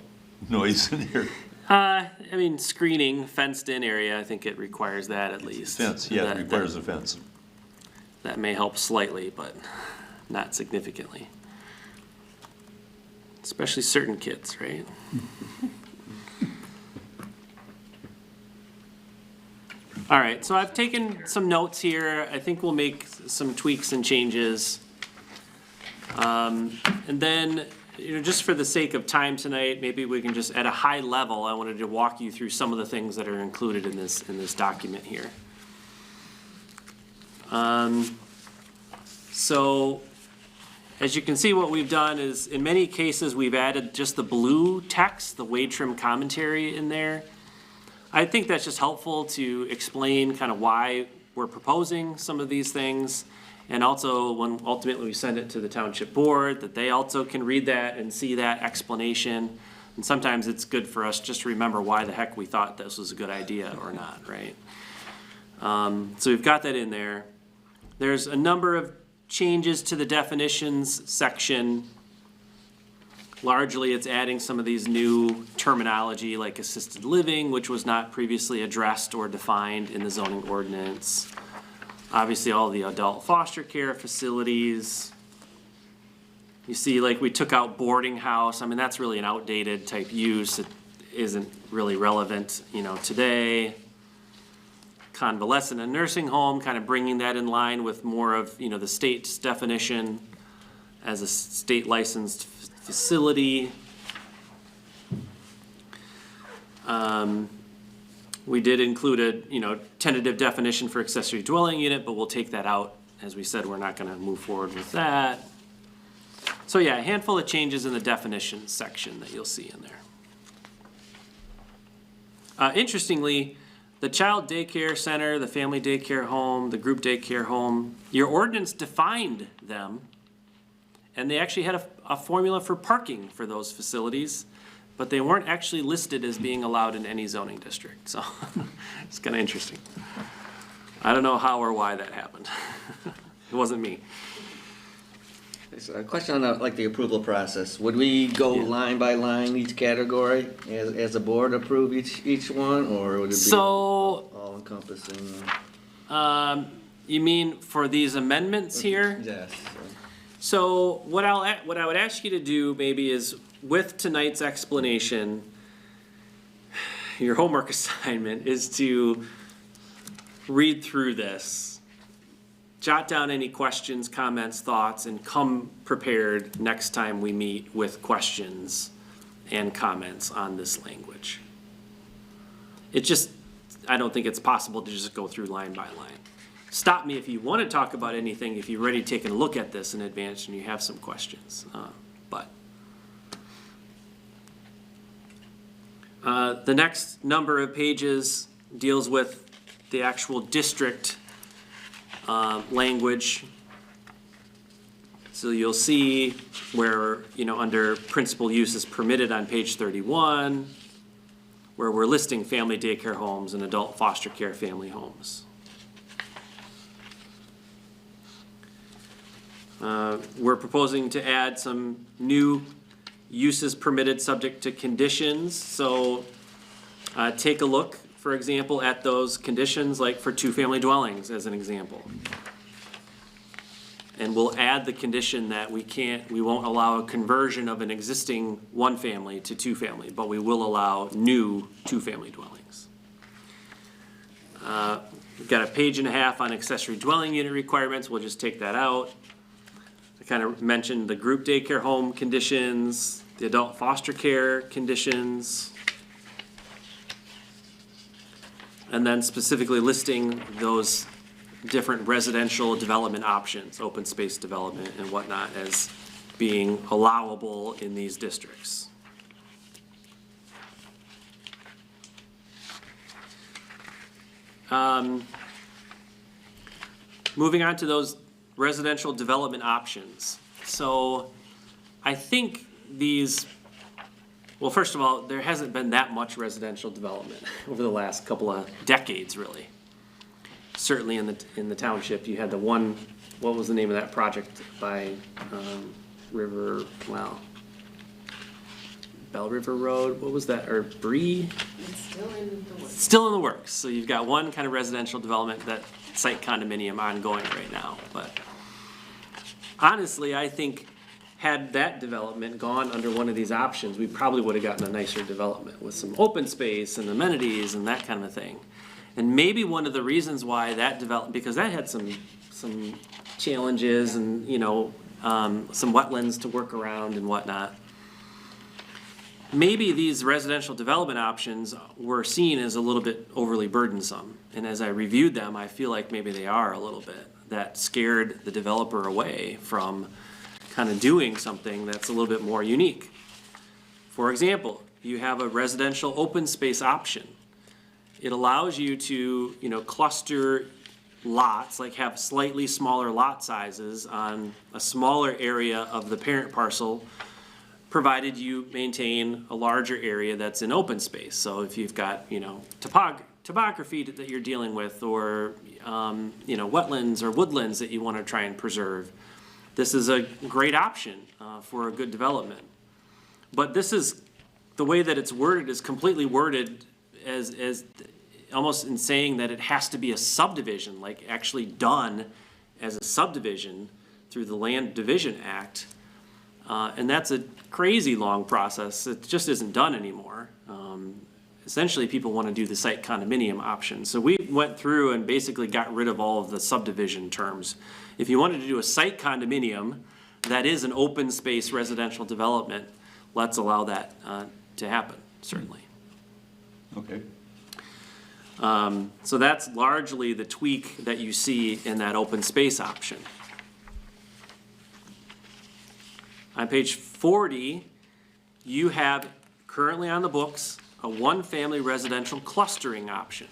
noise in here. I mean, screening, fenced-in area, I think it requires that at least. Fence, yeah, it requires a fence. That may help slightly, but not significantly. Especially certain kids, right? All right, so I've taken some notes here. I think we'll make some tweaks and changes. And then, you know, just for the sake of time tonight, maybe we can just, at a high level, I wanted to walk you through some of the things that are included in this document here. So, as you can see, what we've done is, in many cases, we've added just the blue text, the Wade Trim commentary in there. I think that's just helpful to explain kind of why we're proposing some of these things. And also, when ultimately we send it to the township board, that they also can read that and see that explanation. And sometimes it's good for us just to remember why the heck we thought this was a good idea or not, right? So we've got that in there. There's a number of changes to the definitions section. Largely, it's adding some of these new terminology like assisted living, which was not previously addressed or defined in the zoning ordinance. Obviously, all the adult foster care facilities. You see, like, we took out boarding house. I mean, that's really an outdated type use. It isn't really relevant, you know, today. Convalescent and nursing home, kind of bringing that in line with more of, you know, the state's definition. as a state licensed facility. We did include a, tentative definition for accessory dwelling unit, but we'll take that out. As we said, we're not gonna move forward with that. So yeah, a handful of changes in the definitions section that you'll see in there. Interestingly, the child daycare center, the family daycare home, the group daycare home, your ordinance defined them, and they actually had a formula for parking for those facilities, but they weren't actually listed as being allowed in any zoning district, so it's kind of interesting. I don't know how or why that happened. It wasn't me. So a question on like the approval process. Would we go Yeah. line by line each category as a board approve each one, or would it be So, all encompassing? you mean for these amendments here? Yes. So what I would ask you to do maybe is, with tonight's explanation, your homework assignment is to read through this, jot down any questions, comments, thoughts, and come prepared next time we meet with questions and comments on this language. I don't think it's possible to just go through line by line. Stop me if you want to talk about anything, if you're ready to take a look at this in advance and you have some questions. The next number of pages deals with the actual district language. So you'll see where, under principal uses permitted on page 31, where we're listing family daycare homes and adult foster care family homes. We're proposing to add some new uses permitted subject to conditions. So take a look, for example, at those conditions, like for two-family dwellings as an example. And we'll add the condition that we won't allow a conversion of an existing one-family to two-family, but we will allow new two-family dwellings. We've got a page and a half on accessory dwelling unit requirements. We'll just take that out. I kind of mentioned the group daycare home conditions, the adult foster care conditions, and then specifically listing those different residential development options, open space development and whatnot, as being allowable in these districts. Moving on to those residential development options. So I think well, first of all, there hasn't been that much residential development over the last couple of decades, really. Certainly in the township, you had the one, what was the name of that project by Bell River Road, what was that, or Bree? It's still in the works. Still in the works. So you've got one kind of residential development, that site condominium ongoing right now. But honestly, I think had that development gone under one of these options, we probably would have gotten a nicer development with some open space and amenities and that kind of thing. And maybe one of the reasons why that developed, because that had some challenges and, some wetlands to work around and whatnot. Maybe these residential development options were seen as a little bit overly burdensome. And as I reviewed them, I feel like maybe they are a little bit. That scared the developer away from kind of doing something that's a little bit more unique. For example, you have a residential open space option. It allows you to, cluster lots, like have slightly smaller lot sizes on a smaller area of the parent parcel, provided you maintain a larger area that's in open space. So if you've got, topography that you're dealing with, or, wetlands or woodlands that you want to try and preserve, this is a great option for a good development. But this is, the way that it's worded is completely worded as almost in saying that it has to be a subdivision, like actually done as a subdivision through the Land Division Act. And that's a crazy long process. It just isn't done anymore. Essentially, people want to do the site condominium option. So we went through and basically got rid of all of the subdivision terms. If you wanted to do a site condominium, that is an open space residential development, let's allow that to happen, certainly. Okay. So that's largely the tweak that you see in that open space option. On page 40, you have currently on the books a one-family residential clustering option.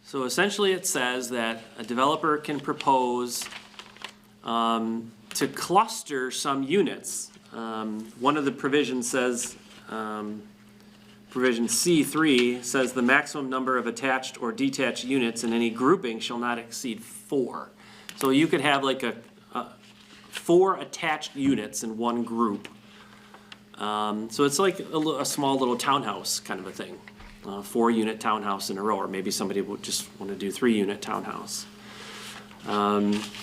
So essentially it says that a developer can propose to cluster some units. One of the provisions says, provision C3 says the maximum number of attached or detached units in any grouping shall not exceed 4. So you could have like 4 attached units in one group. So it's like a small little townhouse kind of a thing. 4-unit townhouse in a row, or maybe somebody would just want to do 3-unit townhouse.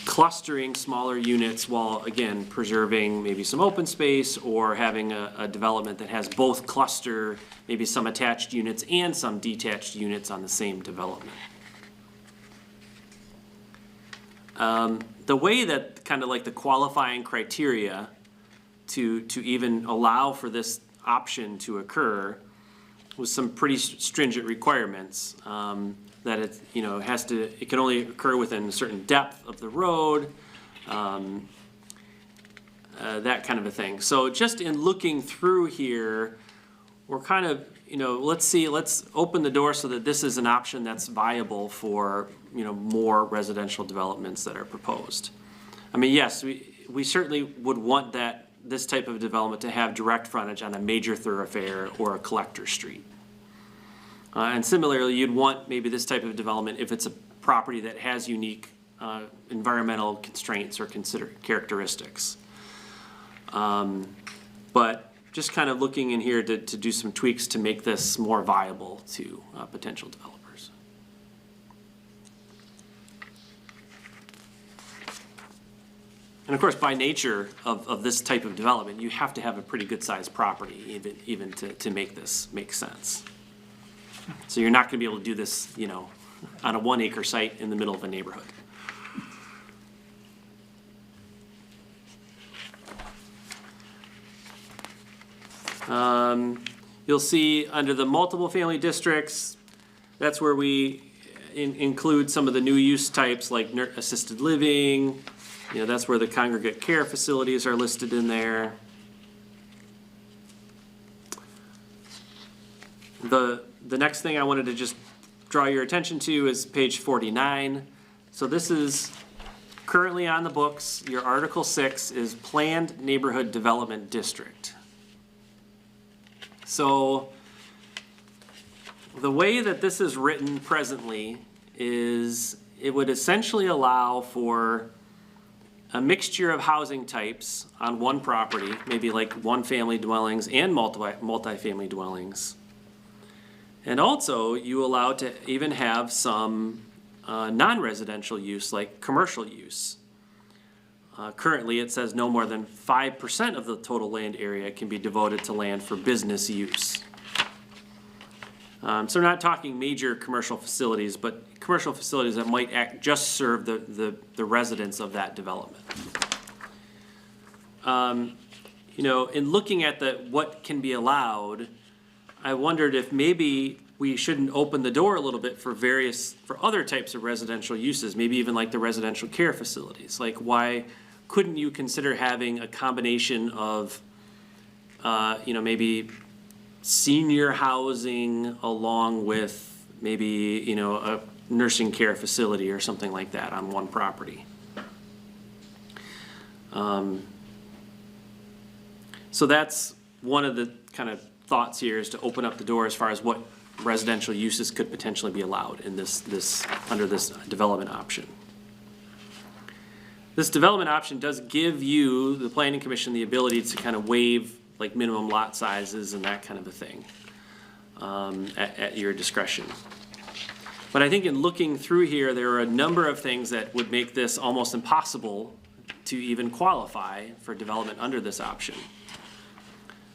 Clustering smaller units while, again, preserving maybe some open space, or having a development that has both cluster, maybe some attached units and some detached units on the same development. The way that kind of like the qualifying criteria to even allow for this option to occur was some pretty stringent requirements. That it, you know, it can only occur within a certain depth of the road, that kind of a thing. So just in looking through here, we're kind of, you know, let's open the door so that this is an option that's viable for, you know, more residential developments that are proposed. I mean, yes, we certainly would want this type of development to have direct frontage on a major thoroughfare or a collector street. And similarly, you'd want maybe this type of development if it's a property that has unique environmental constraints or characteristics. But just kind of looking in here to do some tweaks to make this more viable to potential developers. And of course, by nature of this type of development, you have to have a pretty good sized property even to make this make sense. So you're not gonna be able to do this, you know, on a 1-acre site in the middle of a neighborhood. You'll see under the multiple family districts, that's where we include some of the new use types like assisted living. You know, that's where the congregate care facilities are listed in there. The next thing I wanted to just draw your attention to is page 49. So this is currently on the books. Your Article 6 is Planned Neighborhood Development District. So the way that this is written presently is it would essentially allow for a mixture of housing types on one property, maybe like one-family dwellings and multi-family dwellings. And also, you allow to even have some non-residential use, like commercial use. Currently, it says no more than 5% of the total land area can be devoted to land for business use. So we're not talking major commercial facilities, but commercial facilities that might just serve the residents of that development. You know, in looking at what can be allowed, I wondered if maybe we shouldn't open the door a little bit for other types of residential uses, maybe even like the residential care facilities. Like, why couldn't you consider having a combination of, you know, maybe senior housing along with maybe, you know, a nursing care facility or something like that on one property? So that's one of the kind of thoughts here, is to open up the door as far as what residential uses could potentially be allowed in under this development option. This development option does give you, the Planning Commission, the ability to kind of waive like minimum lot sizes and that kind of a thing at your discretion. But I think in looking through here, there are a number of things that would make this almost impossible to even qualify for development under this option.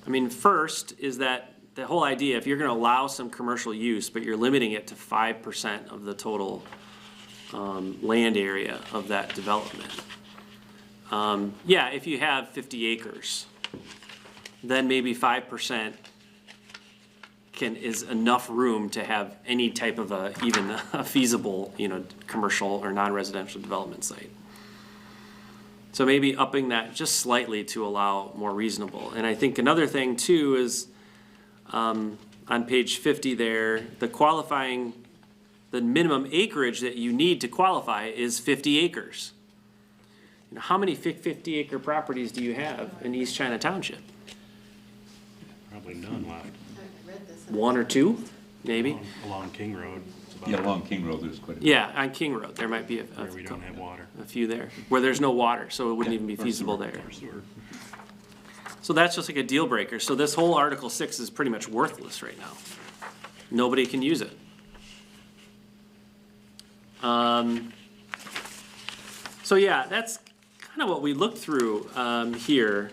I mean, first is that the whole idea, if you're gonna allow some commercial use, but you're limiting it to 5% of the total land area of that development, Yeah, if you have 50 acres, then maybe 5% is enough room to have any type of even a feasible, commercial or non-residential development site. So maybe upping that just slightly to allow more reasonable. And I think another thing too is, on page 50 there, the minimum acreage that you need to qualify is 50 acres. How many 50-acre properties do you have in East China Township? Probably none left. I read this. One or two, maybe? Along King Road. It's about Yeah, along King Road, there's quite a bit. Yeah, on King Road, there might be where we don't have water. a few there, where there's no water, so it wouldn't even be feasible there. Or sewer. So that's just like a deal breaker. So this whole Article 6 is pretty much worthless right now. Nobody can use it. So yeah, that's kind of what we looked through here.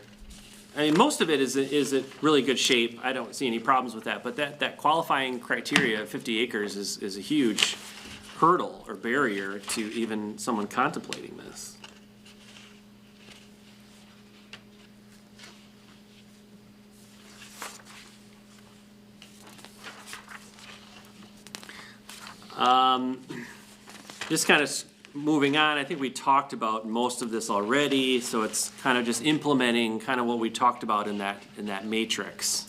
I mean, most of it is in really good shape. I don't see any problems with that. But that qualifying criteria, 50 acres, is a huge hurdle or barrier to even someone contemplating this. Just kind of moving on, I think we talked about most of this already, so it's kind of just implementing kind of what we talked about in that matrix.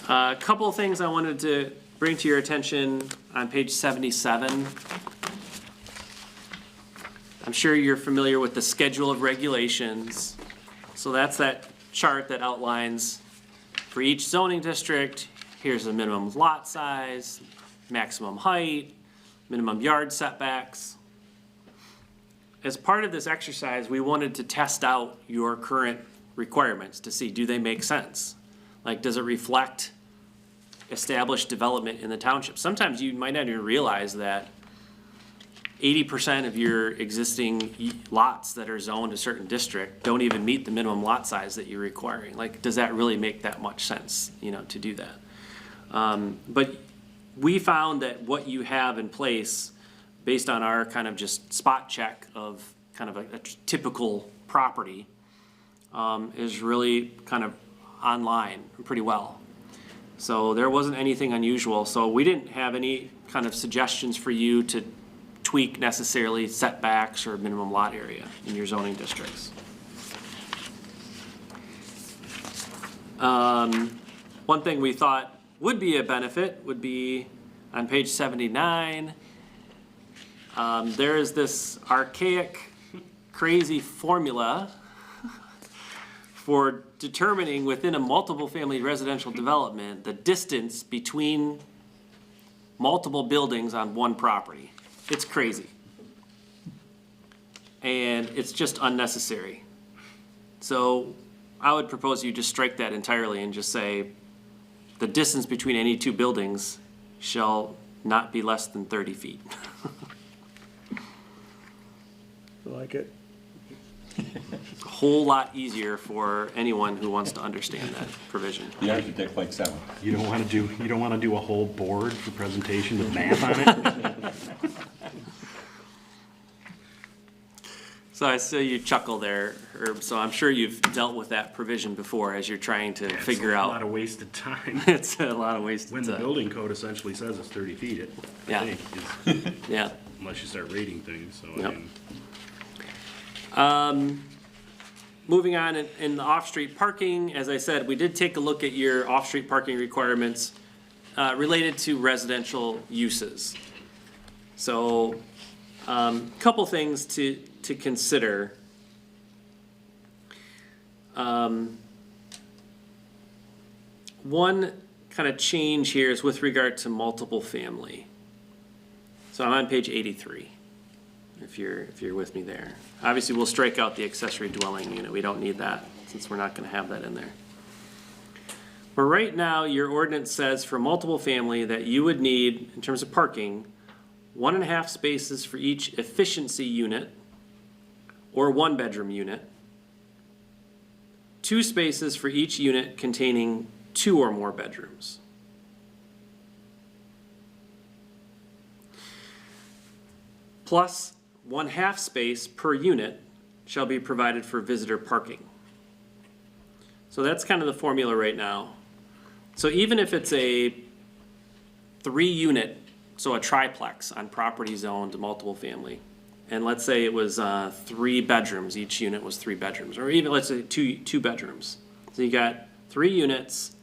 A couple of things I wanted to bring to your attention on page 77. I'm sure you're familiar with the schedule of regulations. So that's that chart that outlines for each zoning district, here's the minimum lot size, maximum height, minimum yard setbacks. As part of this exercise, we wanted to test out your current requirements to see, do they make sense? Like, does it reflect established development in the township? Sometimes you might not even realize that 80% of your existing lots that are zoned a certain district don't even meet the minimum lot size that you're requiring. Like, does that really make that much sense, to do that? But we found that what you have in place, based on our kind of just spot check of kind of a typical property, is really kind of online pretty well. So there wasn't anything unusual. So we didn't have any kind of suggestions for you to tweak necessarily setbacks or minimum lot area in your zoning districts. One thing we thought would be a benefit would be on page 79. There is this archaic, crazy formula for determining within a multiple family residential development the distance between multiple buildings on one property. It's crazy. And it's just unnecessary. So I would propose you just strike that entirely and just say the distance between any two buildings shall not be less than 30 feet. I like it. A whole lot easier for anyone who wants to understand that provision. The architect likes that one. You don't want to do a whole board for presentation with math on it? So I see you chuckle there, Herb, so I'm sure you've dealt with that provision before as you're trying to figure A lot out. of wasted time. It's a lot of wasted When the time. building code essentially says it's 30 feet, Yeah. I think, is, Yeah. unless you start rating things, so Yep. I mean. Moving on in the off-street parking, as I said, we did take a look at your off-street parking requirements related to residential uses. So, couple things to consider. One kind of change here is with regard to multiple family. So I'm on page 83, if you're with me there. Obviously, we'll strike out the accessory dwelling unit. We don't need that, since we're not gonna have that in there. But right now, your ordinance says for multiple family that you would need, in terms of parking, 1.5 spaces for each efficiency unit or 1-bedroom unit, 2 spaces for each unit containing 2 or more bedrooms. plus 1/2 space per unit shall be provided for visitor parking. So that's kind of the formula right now. So even if it's a 3-unit, so a triplex on property zoned multiple family, and let's say it was 3 bedrooms, each unit was 3 bedrooms, or even let's say two bedrooms. So you got 3 units,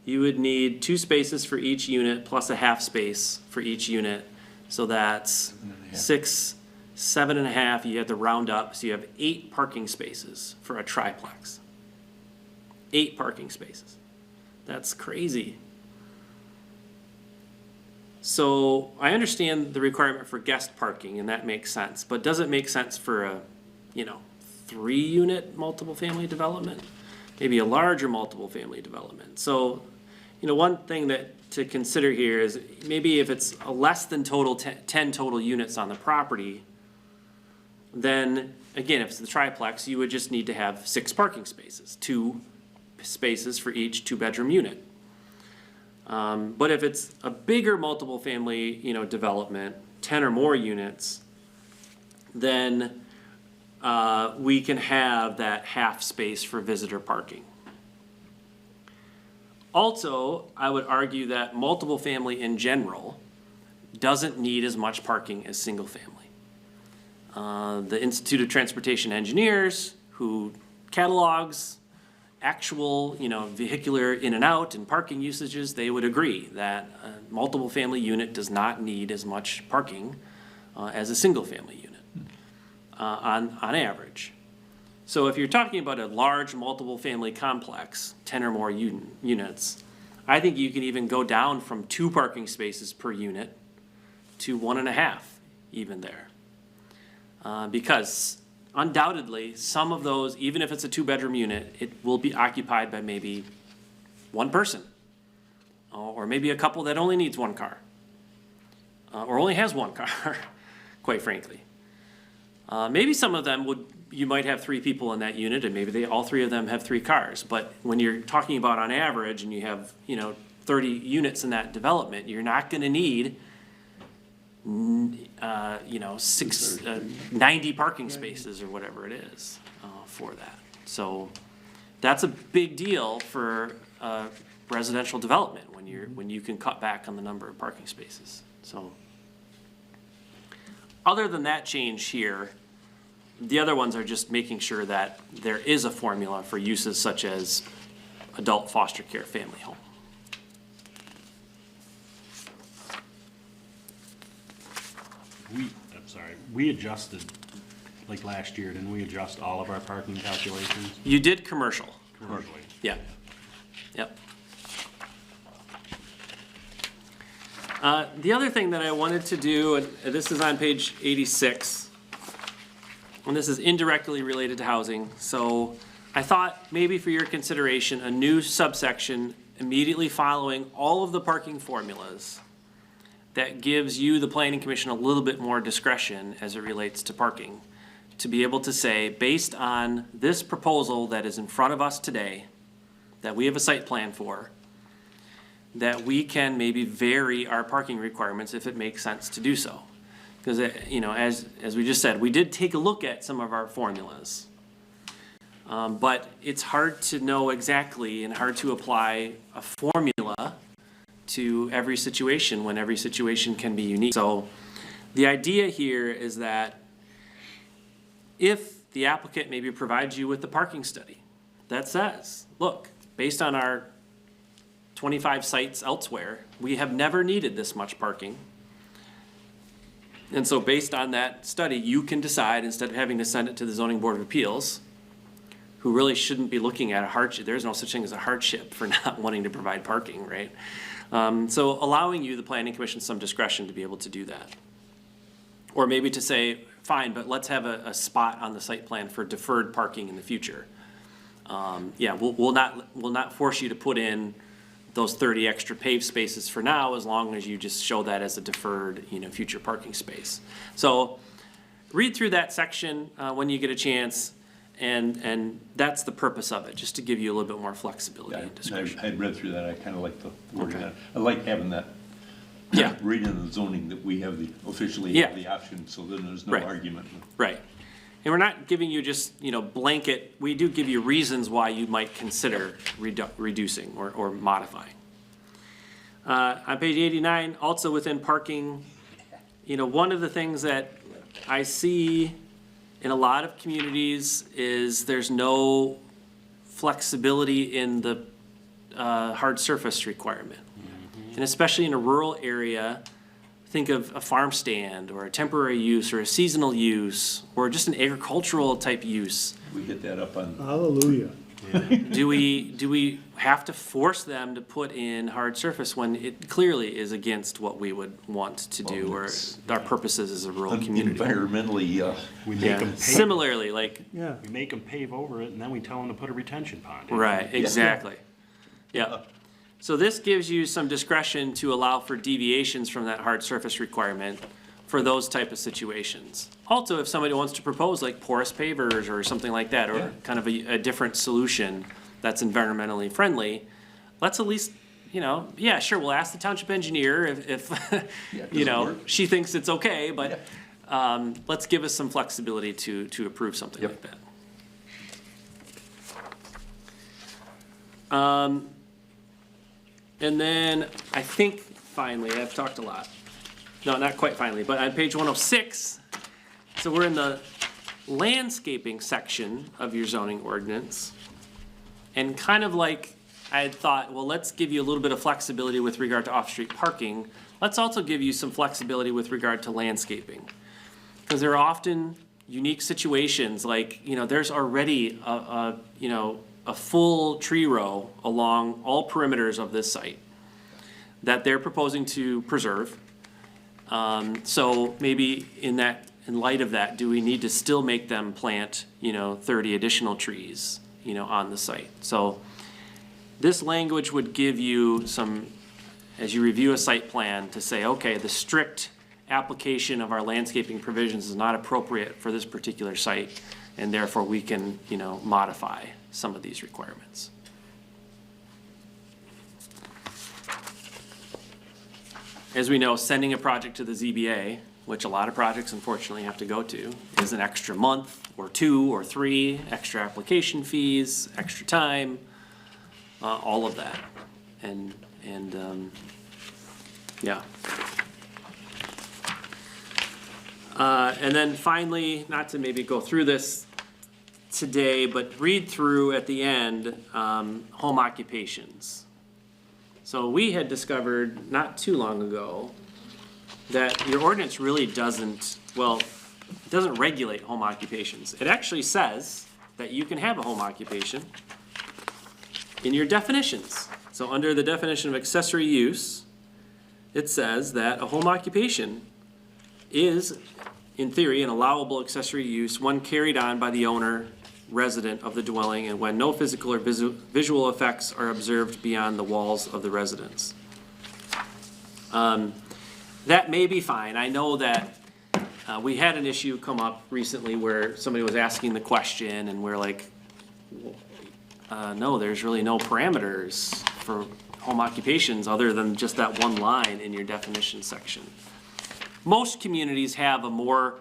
you would need 2 spaces for each unit plus a 1/2 space for each unit. So that's 6, 7.5, you have to round up, so you have 8 parking spaces for a triplex. 8 parking spaces. That's crazy. So I understand the requirement for guest parking, and that makes sense, but does it make sense for a, 3-unit multiple family development? Maybe a larger multiple family development. So, one thing to consider here is maybe if it's a less than 10 total units on the property, then again, if it's the triplex, you would just need to have 6 parking spaces, 2 spaces for each 2-bedroom unit. But if it's a bigger multiple family, development, 10 or more units, then we can have that 1/2 space for visitor parking. Also, I would argue that multiple family in general doesn't need as much parking as single family. The Institute of Transportation Engineers, who catalogs actual, vehicular in and out and parking usages, they would agree that a multiple family unit does not need as much parking as a single family unit on average. So if you're talking about a large multiple family complex, 10 or more units, I think you can even go down from 2 parking spaces per unit to 1.5 even there. Because undoubtedly, some of those, even if it's a 2-bedroom unit, it will be occupied by maybe 1 person. Or maybe a couple that only needs 1 car. Or only has 1 car, quite frankly. Maybe some of them you might have 3 people in that unit, and maybe all 3 of them have 3 cars. But when you're talking about on average, and you have, 30 units in that development, you're not gonna need 90 parking spaces or whatever it is for that. So that's a big deal for residential development when you can cut back on the number of parking spaces. So other than that change here, the other ones are just making sure that there is a formula for uses such as adult foster care family home. We adjusted, like last year, didn't we adjust all of our parking calculations? You did commercial. Commercially. Yeah. Yep. The other thing that I wanted to do, and this is on page 86, and this is indirectly related to housing, so I thought maybe for your consideration, a new subsection immediately following all of the parking formulas that gives you, the planning commission, a little bit more discretion as it relates to parking, to be able to say, based on this proposal that is in front of us today, that we have a site plan for, that we can maybe vary our parking requirements if it makes sense to do so. Because, as we just said, we did take a look at some of our formulas. But it's hard to know exactly and hard to apply a formula to every situation when every situation can be unique. So the idea here is that if the applicant maybe provides you with the parking study that says, look, based on our 25 sites elsewhere, we have never needed this much parking. And so based on that study, you can decide, instead of having to send it to the Zoning Board of Appeals, who really shouldn't be looking at a hardship. There's no such thing as a hardship for not wanting to provide parking, right? So allowing you, the planning commission, some discretion to be able to do that. Or maybe to say, fine, but let's have a spot on the site plan for deferred parking in the future. We'll not force you to put in those 30 extra paved spaces for now, as long as you just show that as a deferred, future parking space. So read through that section when you get a chance. And that's the purpose of it, just to give you a little bit more flexibility and discretion. I had read through that, I kind of like the wording. Okay. I like having that Yeah. reading the zoning that we have officially Yeah. have the option, so then there's no Right. argument. Right. And we're not giving you just, blanket, we do give you reasons why you might consider reducing or modifying. On page 89, also within parking, one of the things that I see in a lot of communities is there's no flexibility in the hard surface requirement. And especially in a rural area, think of a farm stand or a temporary use or a seasonal use or just an agricultural type use. We get that up on, Hallelujah. Do we have to force them to put in hard surface when it clearly is against what we would want to do or our purposes as a rural community? environmentally, We make Yeah. them pave, Similarly, like, Yeah. we make them pave over it, and then we tell them to put a retention pond in. right, exactly. Yeah. So this gives you some discretion to allow for deviations from that hard surface requirement for those type of situations. Also, if somebody wants to propose like porous pavers or something like that, or Yeah. kind of a different solution that's environmentally friendly, let's at least, yeah, sure, we'll ask the township engineer if does it work? she thinks it's okay, but, let's give us some flexibility to approve something Yep. like that. And then I think finally, I've talked a lot. No, not quite finally, but on page 106, so we're in the landscaping section of your zoning ordinance. And kind of like I had thought, well, let's give you a little bit of flexibility with regard to off-street parking. Let's also give you some flexibility with regard to landscaping. Because there are often unique situations, like, there's already a full tree row along all perimeters of this site that they're proposing to preserve. So maybe in light of that, do we need to still make them plant, 30 additional trees, on the site? So this language would give you some, as you review a site plan, to say, okay, the strict application of our landscaping provisions is not appropriate for this particular site, and therefore we can, modify some of these requirements. As we know, sending a project to the ZBA, which a lot of projects unfortunately have to go to, is an extra month or 2 or 3, extra application fees, extra time, all of that. And yeah. And then finally, not to maybe go through this today, but read through at the end, home occupations. So we had discovered not too long ago that your ordinance really doesn't regulate home occupations. It actually says that you can have a home occupation in your definitions. So under the definition of accessory use, it says that a home occupation is, in theory, an allowable accessory use when carried on by the owner, resident of the dwelling, and when no physical or visual effects are observed beyond the walls of the residence. That may be fine. I know that we had an issue come up recently where somebody was asking the question, and we're like, no, there's really no parameters for home occupations other than just that one line in your definition section. Most communities have a more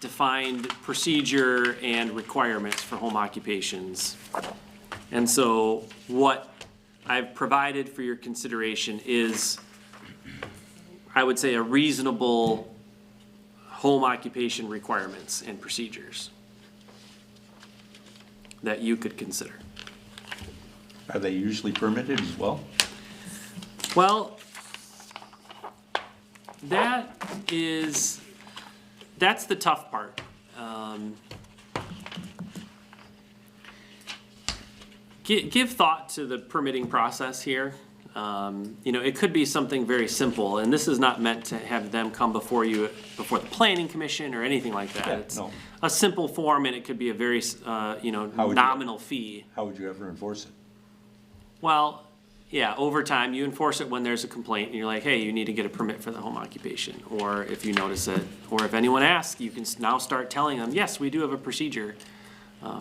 defined procedure and requirements for home occupations. And so what I've provided for your consideration is, I would say, a reasonable home occupation requirements and procedures that you could consider. are they usually permitted as well? Well, that's the tough part. Give thought to the permitting process here. It could be something very simple, and this is not meant to have them come before you, before the planning commission or anything like that. Yeah, It's no. a simple form, and it could be a very, would you- nominal fee. How would you ever enforce it? Well, yeah, over time, you enforce it when there's a complaint, and you're like, hey, you need to get a permit for the home occupation. Or if you notice it, or if anyone asks, you can now start telling them, yes, we do have a procedure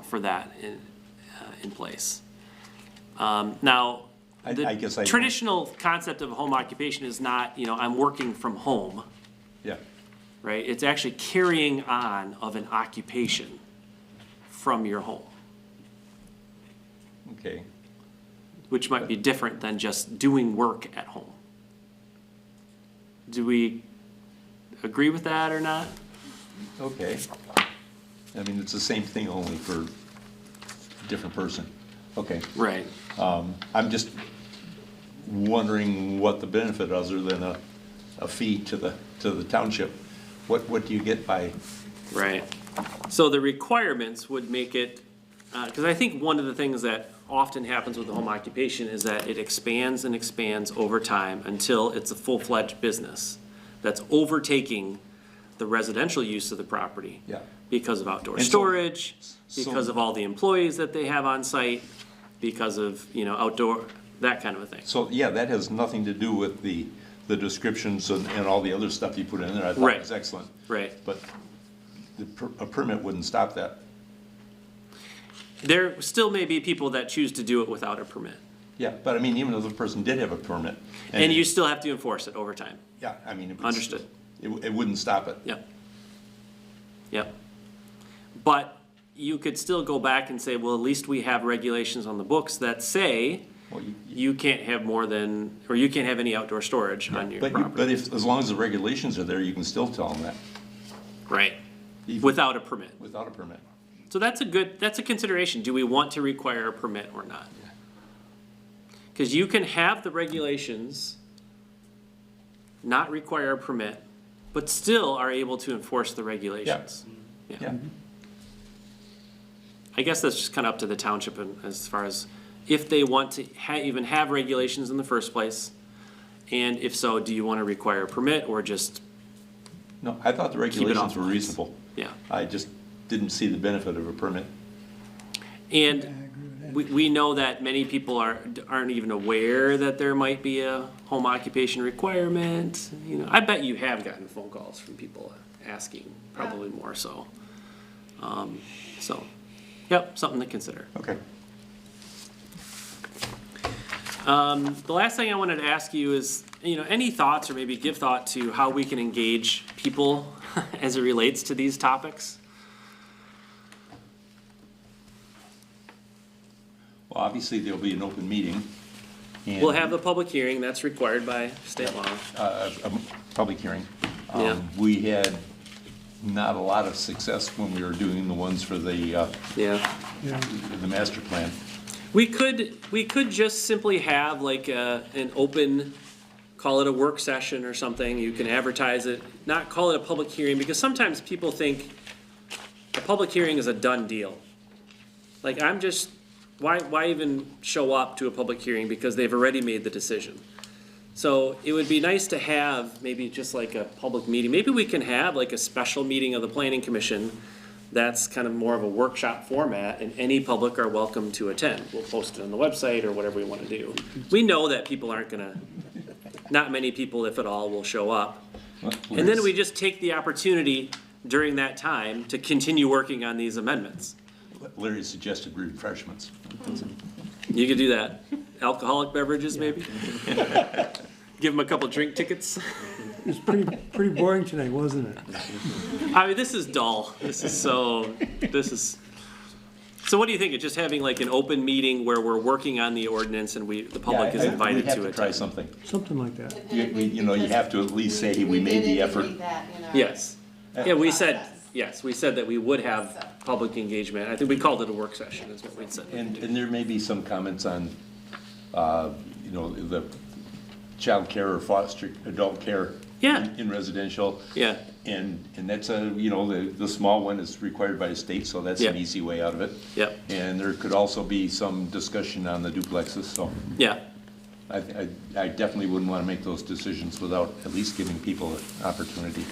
for that in place. Now, I guess I. Traditional concept of home occupation is not, I'm working from home, Yeah, right? It's actually carrying on of an occupation from your home, okay. which might be different than just doing work at home. Do we agree with that or not? Okay. I mean, it's the same thing, only for a different person. Okay. Right. I'm just wondering what the benefit, other than a fee to the township. What do you get by, Right. So the requirements would make it, because I think one of the things that often happens with the home occupation is that it expands and expands over time until it's a full-fledged business that's overtaking the residential use of the property. Yeah. Because of outdoor And so- storage, because of all the employees that they have on site, because of, outdoor, that kind of a thing. so, yeah, that has nothing to do with the descriptions and all the other stuff you put in there. I thought Right. it was excellent. Right. But a permit wouldn't stop that. There still may be people that choose to do it without a permit. Yeah, but I mean, even if the person did have a permit. And you still have to enforce it over time. Yeah, I mean. It would- Understood. It wouldn't stop it. Yep. Yep. But you could still go back and say, well, at least we have regulations on the books that say Well, you can't have more than, or you can't have any outdoor storage on your But property. as long as the regulations are there, you can still tell them that, Right. even Without a permit. without a permit. So that's a consideration. Do we want to require a permit or not? Because you can have the regulations not require a permit, but still are able to enforce the regulations. Yeah, I guess that's just kind of up to the township as far as if they want to even have regulations in the first place. And if so, do you want to require a permit or just, no, I thought the regulations were authorized. reasonable. yeah. I just didn't see the benefit of a permit. And we know that many people aren't even aware that there might be a home occupation requirement. I bet you have gotten phone calls from people asking, probably more so. So, yep, something to consider. Okay. The last thing I wanted to ask you is, any thoughts or maybe give thought to how we can engage people as it relates to these topics? Well, obviously, there'll be an open meeting. And We'll have a public hearing, that's required by state law. a public hearing. Yeah. We had not a lot of success when we were doing the ones for the Yeah. master plan. We could just simply have like an open, call it a work session or something, you can advertise it, not call it a public hearing, because sometimes people think a public hearing is a done deal. Like, why even show up to a public hearing, because they've already made the decision. So it would be nice to have maybe just like a public meeting, maybe we can have like a special meeting of the planning commission that's kind of more of a workshop format, and any public are welcome to attend. We'll post it on the website or whatever we want to do. We know that people aren't gonna, not many people, if at all, will show up. And then we just take the opportunity during that time to continue working on these amendments. Larry suggested refreshments. You could do that. Alcoholic beverages, maybe? Give them a couple drink tickets. It's pretty boring tonight, wasn't it? I mean, this is dull. So what do you think of just having like an open meeting where we're working on the ordinance and the public is invited We have to to try attend? something. Something like that. You have to at least say, hey, we made the effort. Yes. Yeah, we said that we would have public engagement. I think we called it a work session, is what we'd said. And there may be some comments on, the child care or foster adult care. Yeah. In residential. Yeah. And that's the small one is required by the state, so that's an Yeah. easy way out of it. Yep. And there could also be some discussion on the duplexes, so Yeah. I definitely wouldn't want to make those decisions without at least giving people an opportunity.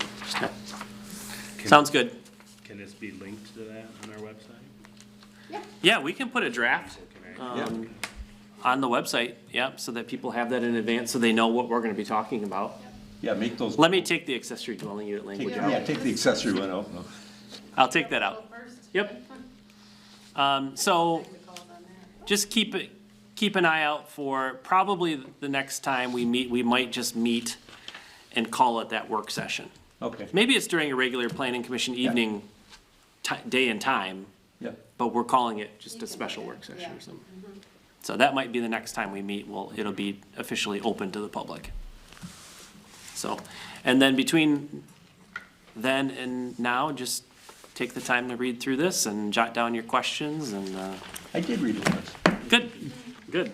Sounds good. Can this be linked to that on our website? Yeah, we can put a draft Yeah. on the website, yep, so that people have that in advance, so they know what we're gonna be talking about. Yeah, make those. Let me take the accessory dwelling unit language out. Yeah, take the accessory one out. No. I'll take that out. Yep. So just keep keep an eye out for, probably the next time we meet, we might just meet and call it that work session. Okay, Maybe it's during a regular planning commission evening day and time, yeah. but we're calling it just You a can special do it, work session yeah. or something. So that might be the next time we meet, it'll be officially open to the public. So, and then between then and now, just take the time to read through this and jot down your questions and, I did read it once. good, good.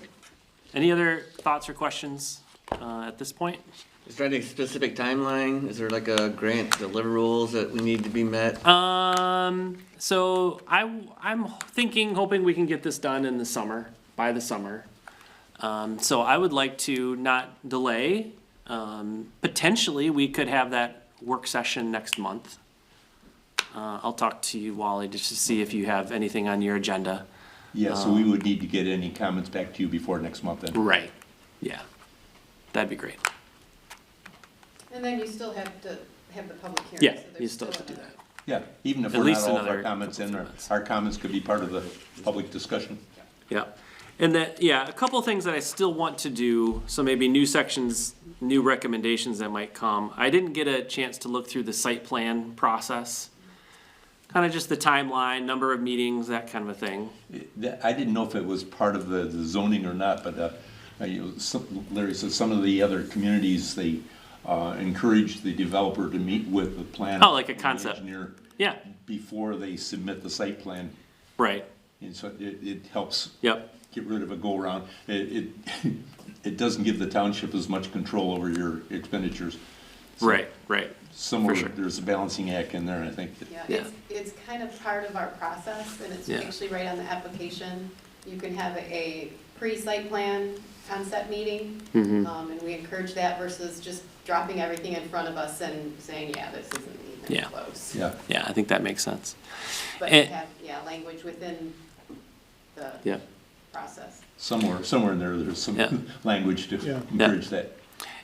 Any other thoughts or questions, at this point? Is there any specific timeline? Is there like a grant deliverables that we need to be met? So I'm thinking, hoping we can get this done in the summer, by the summer. So I would like to not delay. Potentially, we could have that work session next month. I'll talk to you, Wally, just to see if you have anything on your agenda. Yeah, so we would need to get any comments back to you before next month then. Right, yeah. That'd be great. And then you still have to have the public hearing. Yeah, so you there's still have to do another- that. Yeah, even if At we're least not all of our another comments in, couple or months. our comments could be part of the public discussion. Yeah, and that, yeah, a couple of things that I still want to do, so maybe new sections, new recommendations that might come. I didn't get a chance to look through the site plan process. Kind of just the timeline, number of meetings, that kind of a thing. I didn't know if it was part of the zoning or not, but Larry said some of the other communities, they encourage the developer to meet with the planner. Oh, like a and the concept. engineer Yeah, before they submit the site plan. right, And so it helps yep, get rid of a go-around. It doesn't give the township as much control over your expenditures. So right, right. Somewhere, sure. there's a balancing act in there, I think. Yeah, Yeah. it's kind of part of our process, and it's Yeah. actually right on the application. You can have a pre-site plan concept meeting, Mhm. and we encourage that versus just dropping everything in front of us and saying, yeah, this isn't even Yeah. close. Yeah, Yeah, I think that makes sense. But And- have, yeah, language within the Yeah. process. somewhere in there, there's some Yeah. language to Yeah. encourage that.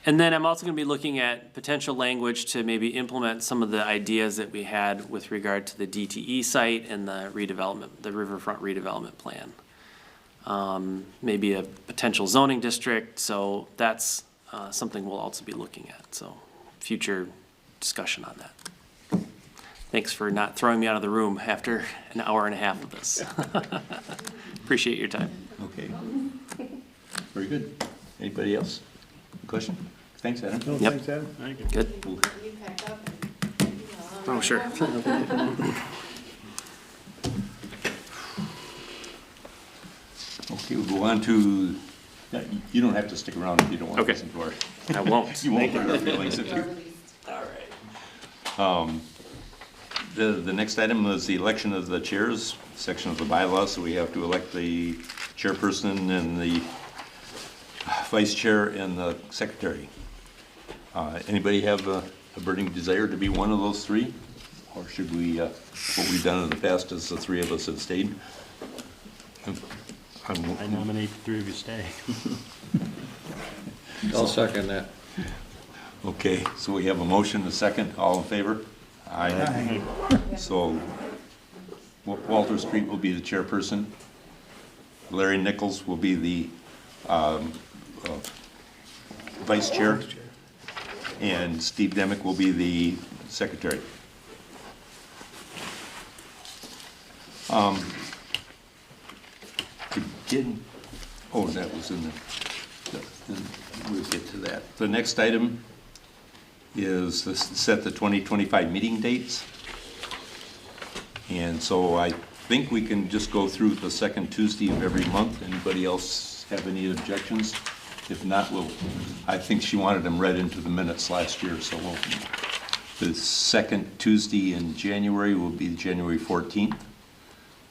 And then I'm also gonna be looking at potential language to maybe implement some of the ideas that we had with regard to the DTE site and the redevelopment, the riverfront redevelopment plan. Maybe a potential zoning district, so that's, something we'll also be looking at, so future discussion on that. Thanks for not throwing me out of the room after an hour and a half of this. Appreciate your time. Okay. Very good. Anybody else? Question? Thanks, Adam. No, Yep. thanks, Adam. Thank you. Good. You pack up and, you know, Oh, sure. Okay, we'll go on to, you don't have to stick around if you don't want to Okay. listen to our, I won't. you won't hurt our feelings if you are you. released. All right. The next item is the election of the chairs, section of the bylaws, so we have to elect the chairperson and the vice chair and the secretary. Anybody have a burning desire to be one of those three? Or should we, what we've done in the past is the three of us have stayed? I nominate the three of you stay. I'll second that. Okay, so we have a motion, a second, all in favor? Aye. So Walter Street will be the chairperson. Larry Nichols will be the vice chair. And Steve Demick will be the secretary. That was in we'll get to that. The next item is to set the 2025 meeting dates. And so I think we can just go through the second Tuesday of every month. Anybody else have any objections? If not, I think she wanted them read into the minutes last year, so the second Tuesday in January will be January 14th.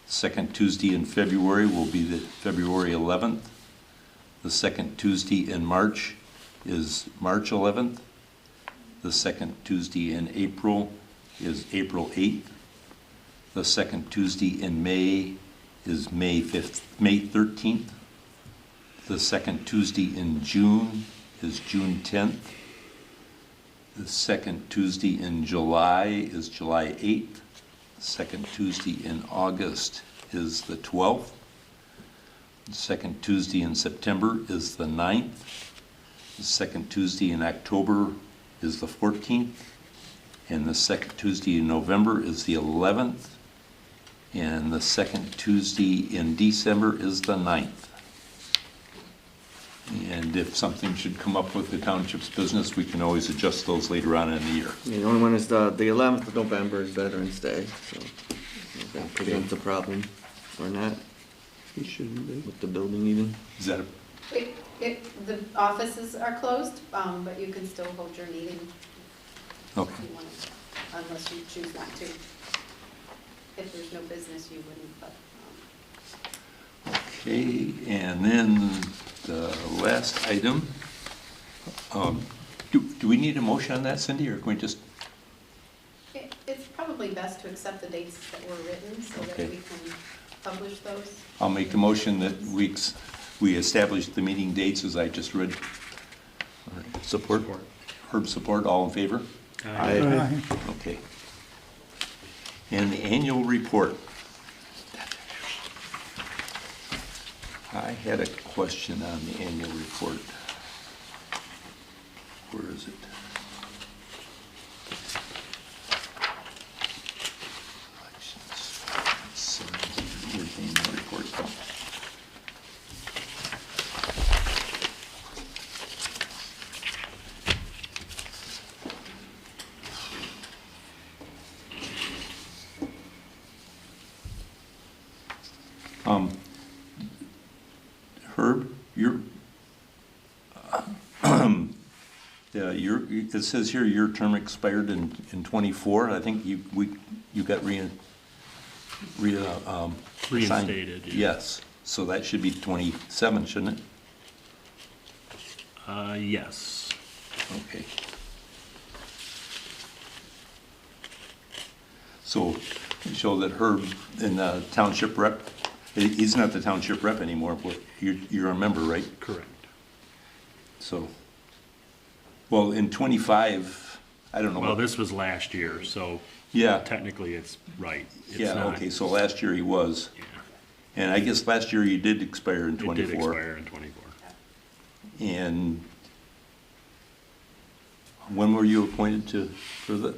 Second Tuesday in February will be the February 11th. The second Tuesday in March is March 11th. The second Tuesday in April is April 8th. The second Tuesday in May is May 13th. The second Tuesday in June is June 10th. The second Tuesday in July is July 8th. The second Tuesday in August is the 12th. The second Tuesday in September is the 9th. The second Tuesday in October is the 14th. And the second Tuesday in November is the 11th. And the second Tuesday in December is the 9th. And if something should come up with the township's business, we can always adjust those later on in the year. Yeah, the only one is the 11th of November is Veterans Day, so if that presents a problem or not It shouldn't be. with the building even. Is that The offices are closed, but you can still hold your meeting okay? if you want to, unless you choose not to. If there's no business, you wouldn't, but, Okay, and then the last item. Do we need a motion on that, Cindy, or can we just, it's probably best to accept the dates that were written so that Okay. we can publish those. I'll make the motion that we establish the meeting dates as I just read. Support? Herb, support, all in favor? Aye. Okay. And the annual report. I had a question on the annual report. Where is it? Elections. Where's the annual report go? Herb, it says here your term expired in '24. I think you got Reinstated, yeah. Yes, so that should be 27, shouldn't it? Yes. Okay. So, show that Herb in the township rep, he's not the township rep anymore, but you're a member, right? Correct. So, well, in 25, I don't know. Well, what- this was last year, so Yeah, technically it's right. It's yeah, not- okay, so last year he was. Yeah, And I guess last year you did expire in it did 24. expire in 24. And when were you appointed for the,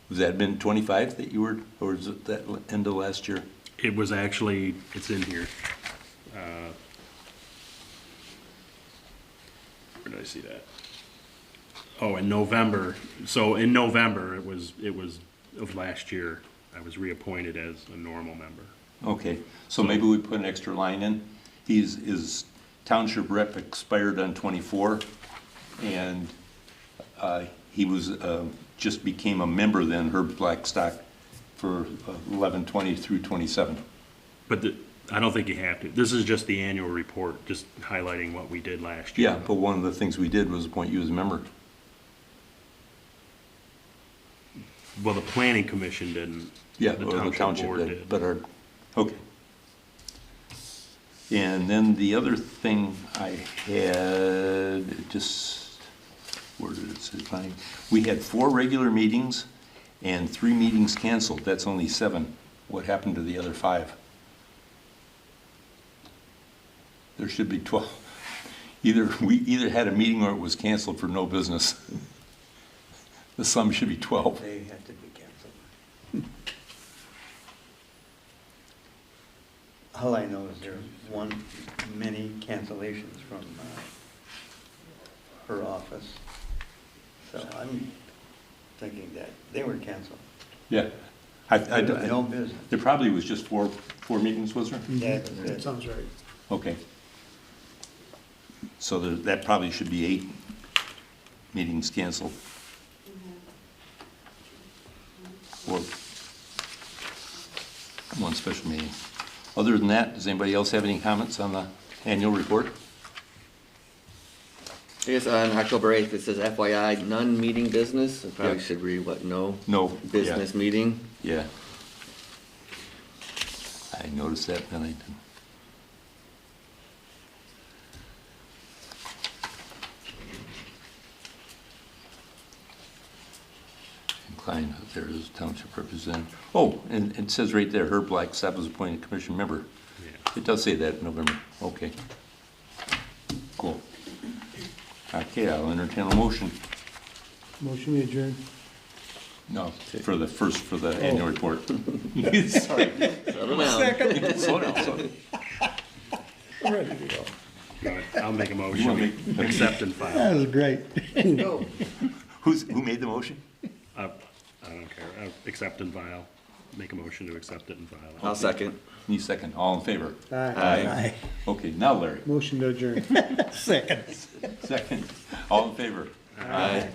was that been 25 that you were, or is it that end of last year? It was actually, it's in here. Where did I see that? Oh, in November. So in November, it was of last year, I was reappointed as a normal member. Okay, so maybe we put an extra line in. His township rep expired on 24, and he was, just became a member then, Herb Blackstock, for 11/20 through 27. But I don't think you have to. This is just the annual report, just highlighting what we did last year. Yeah, but one of the things we did was appoint you as a member. Well, the planning commission didn't. Yeah, The or the township board did, but our, okay. And then the other thing I had, it just, where did it say? We had 4 regular meetings and 3 meetings canceled. That's only 7. What happened to the other 5? There should be 12. We either had a meeting or it was canceled for no business. The sum should be 12. They had to be canceled. All I know is there's many cancellations from her office. So I'm thinking that they were canceled. Yeah. No business. There probably was just 4 meetings, was there? Yeah, that's That it. sounds right. Okay. So that probably should be 8 meetings canceled. Or 1 special meeting. Other than that, does anybody else have any comments on the annual report? I guess on October 8th, it says FYI, none meeting business. I probably Yeah. should read what, no No. business meeting. Yeah. I noticed that, then I didn't. Inclined, there is township representative. Oh, and it says right there, Herb Blackstock was appointed commission member. Yeah. It does say that, November, okay. Cool. Okay, I'll entertain a motion. Motion to adjourn. No, for the annual report. Sorry. Settle down. Slow down, slow down. I'm ready to go. Go ahead. I'll make a You wanna motion, make- accept and That file. was great. Who made the motion? I don't care, accept and file, make a motion to accept it and file. it. I'll second. Need a second, all in favor? Aye. Aye. Okay, now Larry, Motion to adjourn. Second. second, all in favor? Aye.